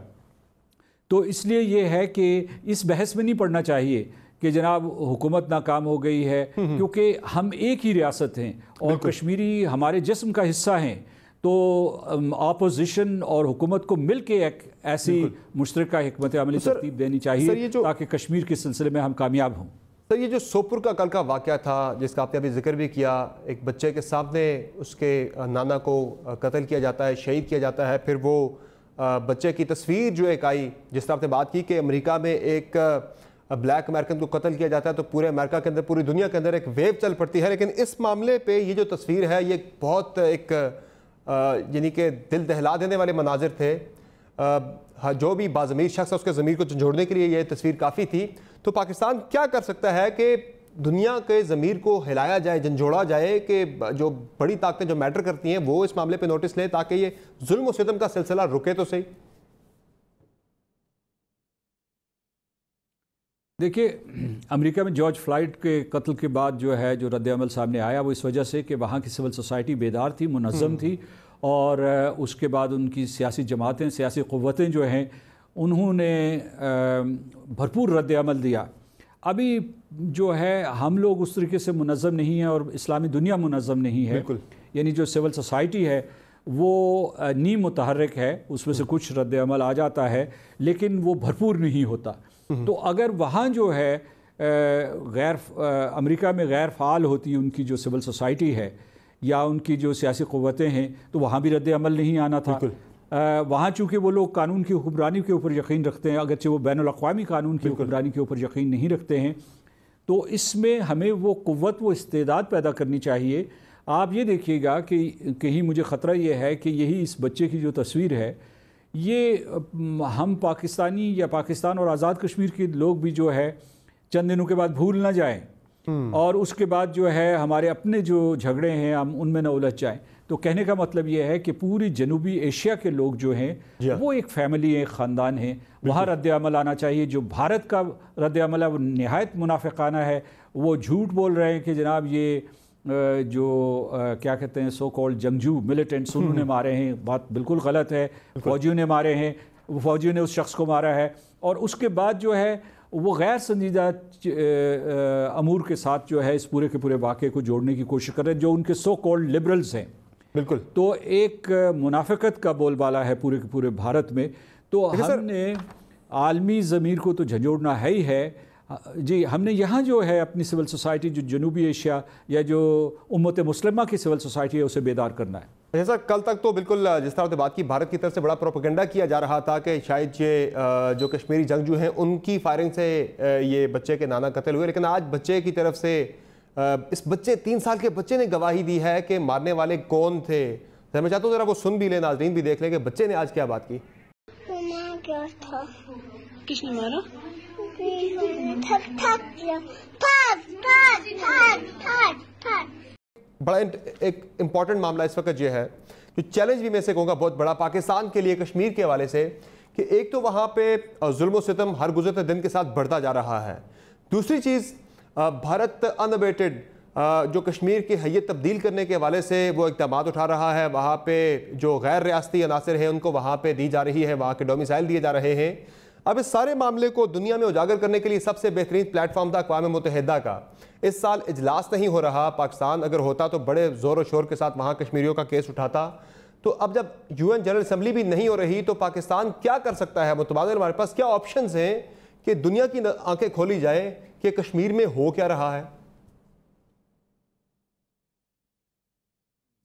N: तो इसलिए ये है कि इस बहस में नहीं पड़ना चाहिए कि जनाब हुकूमत नाकाम हो गई है, क्योंकि हम एक ही रियासत हैं और कश्मीरी हमारे जिस्म का हिस्सा हैं। तो अपोजिशन और हुकूमत को मिल के एक ऐसी मुश्तरका हिकमत अमली तरतीब देनी चाहिए ताकि कश्मीर के सिलसिले में हम कामयाब हों।
F: सर, ये जो सोपुर का कल का वाक़या था जिसका आपने अभी जिक्र भी किया, एक बच्चे के सामने उसके नाना को कत्ल किया जाता है, शहीद किया जाता है, फिर वो बच्चे की तस्वीर जो एक आई, जिस तरह आपने बात की कि अमेरिका में एक ब्लैक अमेरिकन को कत्ल किया जाता है तो पूरे अमेरिका के अंदर, पूरी दुनिया के अंदर एक वेव चल पड़ती है। लेकिन इस मामले पे ये जो तस्वीर है ये बहुत एक यानी कि दिल दहला देने वाले मनाजिर थे। जो भी बाज़मीर शख्स है उसके ज़मीर को झंझोड़ने के लिए ये तस्वीर काफ़ी थी। तो पाकिस्तान क्या कर सकता है कि दुनिया के ज़मीर को हिलाया जाए, झंझोड़ा जाए कि जो बड़ी ताकतें जो मैटर करती हैं वो इस मामले पे नोटिस लें ताकि ये जुल्म और सितम का सिलसिला रुके तो सही।
N: देखिए, अमेरिका में जॉर्ज फ्लॉयड के कत्ल के बाद जो है जो रद्द-ए-अमल सामने आया वो इस वजह से कि वहाँ की सिविल सोसाइटी बेदार थी, मुनज़्ज़म थी, और उसके बाद उनकी सियासी जमातें, सियासी क़ुव्वतें जो हैं उन्होंने भरपूर रद्द-ए-अमल दिया। अभी जो है हम लोग उस तरीके से मुनज़्ज़म नहीं हैं और इस्लामी दुनिया मुनज़्ज़म नहीं है, यानी जो सिविल सोसाइटी है वो नीम मुतहर्रिक है, उसमें से कुछ रद्द-ए-अमल आ जाता है लेकिन वो भरपूर नहीं होता। तो अगर वहाँ जो है अमेरिका में गैर फ़ाल होती उनकी जो सिविल सोसाइटी है या उनकी जो सियासी क़ुव्वतें हैं तो वहाँ भी रद्द-ए-अमल नहीं आना था। वहाँ चूँकि वो लोग कानून की हुक्मरानी के ऊपर यकीन रखते हैं, अगरचे वो बैनुल-अक़वामी कानून की हुक्मरानी के ऊपर यकीन नहीं रखते हैं, तो इसमें हमें वो क़ुव्वत, वो इस्तेदाद पैदा करनी चाहिए। आप ये देखिएगा कि कहीं मुझे ख़तरा ये है कि यही इस बच्चे की जो तस्वीर है ये हम पाकिस्तानी या पाकिस्तान और आज़ाद कश्मीर के लोग भी जो है चंद दिनों के बाद भूल ना जाएं और उसके बाद जो है हमारे अपने जो झगड़े हैं हम उनमें न उलझ जाएं। तो कहने का मतलब ये है कि पूरी जनूबी एशिया के लोग जो हैं वो एक फैमिली है, एक ख़ानदान है, वहाँ रद्द-ए-अमल आना चाहिए। जो भारत का रद्द-ए-अमल है वो नहायत मुनाफिकाना है। वो झूठ बोल रहे हैं कि जनाब ये जो क्या कहते हैं सो कॉल्ड जंगजू मिलिटेंट्स उन्होंने मारे हैं, बात बिल्कुल गलत है। फ़ौजियों ने मारे हैं, फ़ौजियों ने उस शख्स को मारा है और उसके बाद जो है वो गैर संजीदा अमूर के साथ जो है इस पूरे के पूरे वाक़े को जोड़ने की कोशिश कर रहे हैं जो उनके सो कॉल्ड लिबरल्स हैं। बिल्कुल, तो एक मुनाफिकत का बोलबाला है पूरे के पूरे भारत में। तो हमने आलमी ज़मीर को तो झंझोड़ना है ही है जी। हमने यहाँ जो है अपनी सिविल सोसाइटी जो जनूबी एशिया या जो उम्मत मुस्लिमा की सिविल सोसाइटी है उसे बेदार करना है।
F: जैसा कल तक तो बिल्कुल जिस तरह बात की भारत की तरफ से बड़ा प्रोपेगेंडा किया जा रहा था कि शायद ये जो कश्मीरी जंगजू हैं उनकी फायरिंग से ये बच्चे के नाना कत्ल हुए, लेकिन आज बच्चे की तरफ से इस बच्चे 3 साल के बच्चे ने गवाही दी है कि मारने वाले कौन थे। तो मैं चाहता हूँ जरा वो सुन भी ले, नाज़रीन भी देख लें कि बच्चे ने आज क्या बात की।
O: किसने मारा?
F: बड़ा एक इम्पॉर्टेंट मामला इस वक्त यह है जो चैलेंज भी मैं से कहूँगा बहुत बड़ा पाकिस्तान के लिए कश्मीर के हवाले से कि एक तो वहाँ पे जुल्म सितम हर गुजरते दिन के साथ बढ़ता जा रहा है। दूसरी चीज़ भारत अनअबेटेड जो कश्मीर की हैयत तब्दील करने के हवाले से वो इक़दामात उठा रहा है। वहाँ पे जो गैर रियासती अनासर हैं उनको वहाँ पे दी जा रही है, वहाँ के डोमिसाइल दिए जा रहे हैं। अब इस सारे मामले को दुनिया में उजागर करने के लिए सबसे बेहतरीन प्लेटफॉर्म था अक़वाम मुत्तहिदा का। इस साल इजलास नहीं हो रहा, पाकिस्तान अगर होता तो बड़े ज़ोर शोर के साथ वहाँ कश्मीरियों का केस उठाता। तो अब जब UN जनरल असम्बली भी नहीं हो रही तो पाकिस्तान क्या कर सकता है? मुतबादिल हमारे पास क्या ऑप्शंस हैं कि दुनिया की आंखें खोली जाए कि कश्मीर में हो क्या रहा है?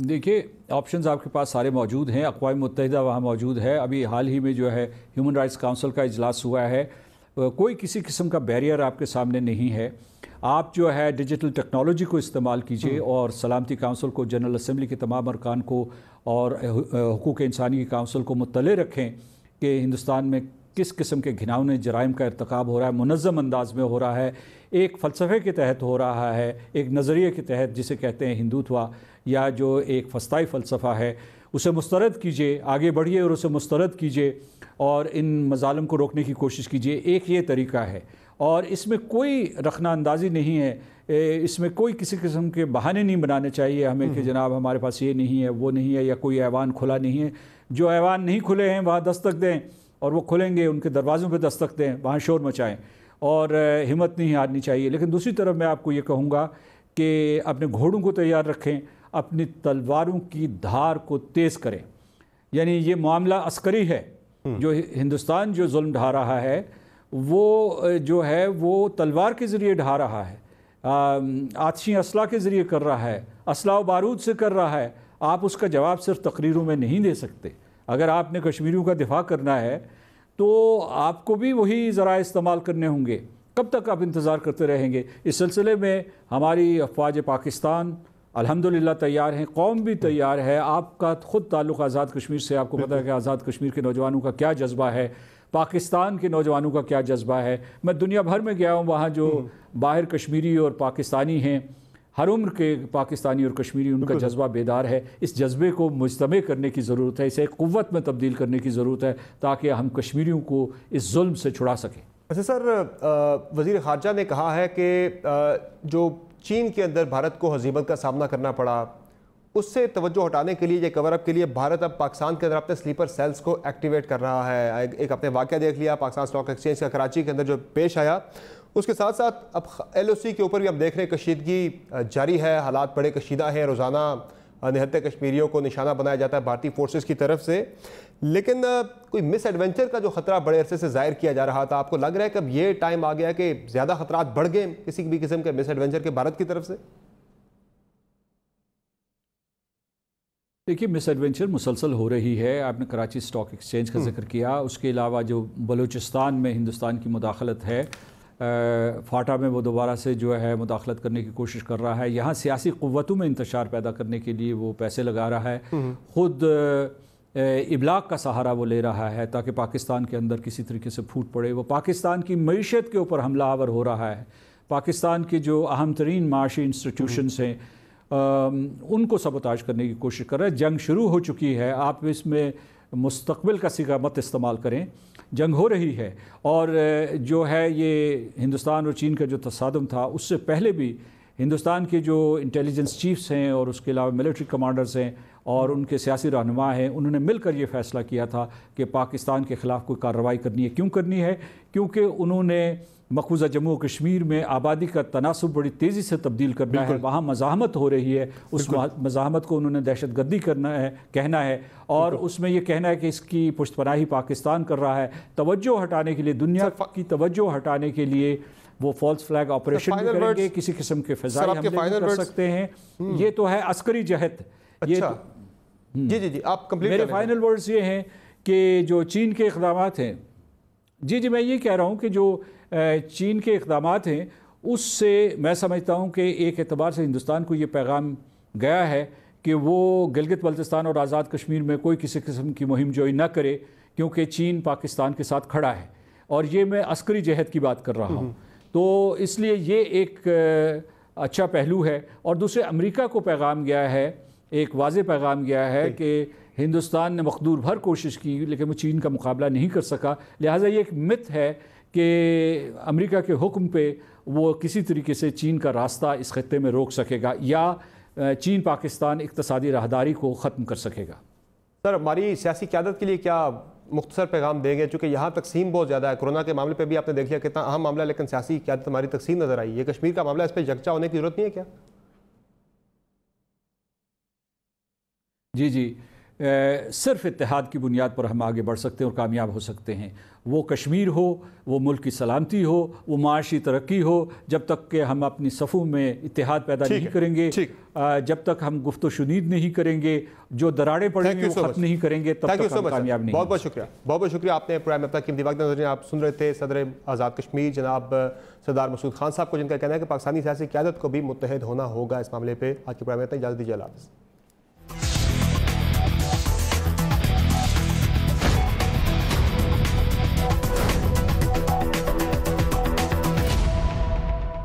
N: देखिए, ऑप्शंस आपके पास सारे मौजूद हैं। अक़वाम मुत्तहिदा वहाँ मौजूद है। अभी हाल ही में जो है ह्यूमन राइट्स काउंसिल का इजलास हुआ है। कोई किसी किस्म का बैरियर आपके सामने नहीं है। आप जो है डिजिटल टेक्नोलॉजी को इस्तेमाल कीजिए और सलामती काउंसिल को, जनरल असम्बली के तमाम अरकान को और हुकूक़ इंसानी की काउंसिल को मुत्तले रखें कि हिंदुस्तान में किस किस्म के घिनौने जराइम का इर्तकाब हो रहा है, मुनज़्ज़म अंदाज में हो रहा है, एक फ़लसफ़े के तहत हो रहा है, एक नज़रिए के तहत जिसे कहते हैं हिंदुत्व, या जो एक फ़स्ताई फ़लसफ़ा है, उसे मुस्तरद कीजिए, आगे बढ़िए और उसे मुस्तरद कीजिए और इन मज़ालिम को रोकने की कोशिश कीजिए। एक ये तरीका है और इसमें कोई रखना अंदाज़ी नहीं है, इसमें कोई किसी किस्म के बहाने नहीं बनाने चाहिए हमें कि जनाब हमारे पास ये नहीं है, वो नहीं है, या कोई ऐवान खुला नहीं है। जो ऐवान नहीं खुले हैं वहाँ दस्तक दें, और वो खुलेंगे उनके दरवाज़ों पे दस्तक दें, वहाँ शोर मचाएं, और हिम्मत नहीं हारनी चाहिए। लेकिन दूसरी तरफ मैं आपको ये कहूँगा कि अपने घोड़ों को तैयार रखें, अपनी तलवारों की धार को तेज़ करें। यानी ये मामला अस्करी है। जो हिंदुस्तान जो जुल्म ढा रहा है वो जो है वो तलवार के ज़रिए ढा रहा है, आतिशी असला के ज़रिए कर रहा है, असला व बारूद से कर रहा है। आप उसका जवाब सिर्फ तकरीरों में नहीं दे सकते। अगर आपने कश्मीरियों का दिफा करना है तो आपको भी वही ज़रा इस्तेमाल करने होंगे। कब तक आप इंतज़ार करते रहेंगे? इस सिलसिले में हमारी अफ़वाज पाकिस्तान अल्हम्दुलिल्लाह तैयार हैं, कौम भी तैयार है। आपका ख़ुद ताल्लुक़ आज़ाद कश्मीर से, आपको पता है कि आज़ाद कश्मीर के नौजवानों का क्या जज्बा है, पाकिस्तान के नौजवानों का क्या जज्बा है। मैं दुनिया भर में गया हूँ, वहाँ जो बाहर कश्मीरी और पाकिस्तानी हैं, हर उम्र के पाकिस्तानी और कश्मीरी, उनका जज्बा बेदार है। इस जज्बे को मुजतमे करने की ज़रूरत है, इसे क़ुव्वत में तब्दील करने की ज़रूरत है ताकि हम कश्मीरियों को इस जुल्म से छुड़ा सकें।
F: अच्छा सर, वज़ीर ख़ारजा ने कहा है कि जो चीन के अंदर भारत को हज़ीमत का सामना करना पड़ा, उससे तवज्जो हटाने के लिए, ये कवर अप के लिए भारत अब पाकिस्तान के अंदर अपने स्लीपर सेल्स को एक्टिवेट कर रहा है। एक अपने वाक़या देख लिया पाकिस्तान स्टॉक एक्सचेंज का कराची के अंदर जो पेश आया, उसके साथ साथ अब LOC के ऊपर भी अब देख रहे हैं कशीदगी जारी है, हालात बड़े कशीदा हैं। रोज़ाना निहत्ते कश्मीरियों को निशाना बनाया जाता है भारतीय फोर्सेस की तरफ से, लेकिन कोई मिस एडवेंचर का जो ख़तरा बड़े अरसे से ज़ाहिर किया जा रहा था, आपको लग रहा है कि अब ये टाइम आ गया कि ज़्यादा ख़तरात बढ़ गए किसी भी किस्म के मिस एडवेंचर के भारत की तरफ से?
N: देखिए, मिस एडवेंचर मुसलसल हो रही है। आपने कराची स्टॉक एक्सचेंज का जिक्र किया, उसके अलावा जो बलूचिस्तान में हिंदुस्तान की मुदाखलत है, फाटा में वो दोबारा से जो है मुदाखलत करने की कोशिश कर रहा है। यहाँ सियासी क़ुव्वतों में इंतशार पैदा करने के लिए वो पैसे लगा रहा है, ख़ुद इबलाग का सहारा वो ले रहा है ताकि पाकिस्तान के अंदर किसी तरीके से फूट पड़े। वो पाकिस्तान की मईशत के ऊपर हमलावर हो रहा है। पाकिस्तान के जो अहम तरीन माशी इंस्टीट्यूशंस हैं उनको सबोताज करने की कोशिश कर रहा है। जंग शुरू हो चुकी है, आप इसमें मुस्तकबिल का सिगा मत इस्तेमाल करें। जंग हो रही है, और जो है ये हिंदुस्तान और चीन का जो तसादम था, उससे पहले भी हिंदुस्तान के जो इंटेलिजेंस चीफ्स हैं और उसके अलावा मिलिट्री कमांडर्स हैं और उनके सियासी रहनुमा हैं, उन्होंने मिलकर ये फ़ैसला किया था कि पाकिस्तान के ख़िलाफ़ कोई कार्रवाई करनी है। क्यों करनी है? क्योंकि उन्होंने मकबूजा जम्मू कश्मीर में आबादी का तनासुब बड़ी तेज़ी से तब्दील करना है। वहाँ मज़ाहमत हो रही है, उस मज़ाहमत को उन्होंने दहशतगर्दी करना है, कहना है, और उसमें यह कहना है कि इसकी पुश्तपनाही पाकिस्तान कर रहा है। तवज्जो हटाने के लिए, दुनिया की तवज्जो हटाने के लिए वो फॉल्स फ्लैग ऑपरेशन भी करेंगे, किसी किस्म के फ़िज़ाई हमले भी कर सकते हैं। ये तो है अस्करी जहद। ये
F: जी आप कंप्लीट।
N: मेरे फाइनल वर्ड्स ये हैं कि जो चीन के इक़दामात हैं, जी मैं ये कह रहा हूँ कि जो चीन के इक़दामात हैं, उससे मैं समझता हूँ कि एक एतबार से हिंदुस्तान को ये पैगाम गया है कि वो गिलगित बल्तिस्तान और आज़ाद कश्मीर में कोई किसी किस्म की मुहिम जोई न करे, क्योंकि चीन पाकिस्तान के साथ खड़ा है। और ये मैं अस्करी जहद की बात कर रहा हूँ, तो इसलिए ये एक अच्छा पहलू है। और दूसरे अमेरिका को पैगाम गया है, एक वाज़ेह पैगाम गया है कि हिंदुस्तान ने मकदूर भर कोशिश की लेकिन वो चीन का मुकाबला नहीं कर सका। लिहाजा ये एक मिथ है कि अमेरिका के हुक्म पे वो किसी तरीके से चीन का रास्ता इस खत्ते में रोक सकेगा या चीन पाकिस्तान इक़्तिसादी राहदारी को ख़त्म कर सकेगा।
F: सर, हमारी सियासी क़यादत के लिए क्या मुख्तसर पैगाम देंगे, चूँकि यहाँ तकसीम बहुत ज़्यादा है। कोरोना के मामले पे भी आपने देख लिया कितना अहम मामला है, लेकिन सियासी क़यादत हमारी तकसीम नज़र आई। ये कश्मीर का मामला, इस पर यकजा होने की ज़रूरत नहीं है क्या?
N: जी जी, सिर्फ इत्तेहाद की बुनियाद पर हम आगे बढ़ सकते हैं और कामयाब हो सकते हैं। वो कश्मीर हो, वो मुल्क की सलामती हो, वो माशी तरक्की हो, जब तक कि हम अपनी सफ़ों में इत्तेहाद पैदा नहीं करेंगे, जब तक हम गुफ्तो शुनीद नहीं करेंगे, जो दरारें पड़ेंगी वो खत्म नहीं करेंगे, तब तक हम कामयाब नहीं।
F: बहुत बहुत शुक्रिया, बहुत बहुत शुक्रिया। आपने प्रोग्राम में अपना कीमती वक्त नजर, आप सुन रहे थे सदर आज़ाद कश्मीर जनाब सरदार मसूद खान साहब को, जिनका कहना है कि पाकिस्तानी सियासी क़यादत को भी मुत्तहिद होना होगा इस मामले पर। आज के प्रोग्राम में इतना, इजाज़त दीजिए, अल्लाह हाफ़िज़।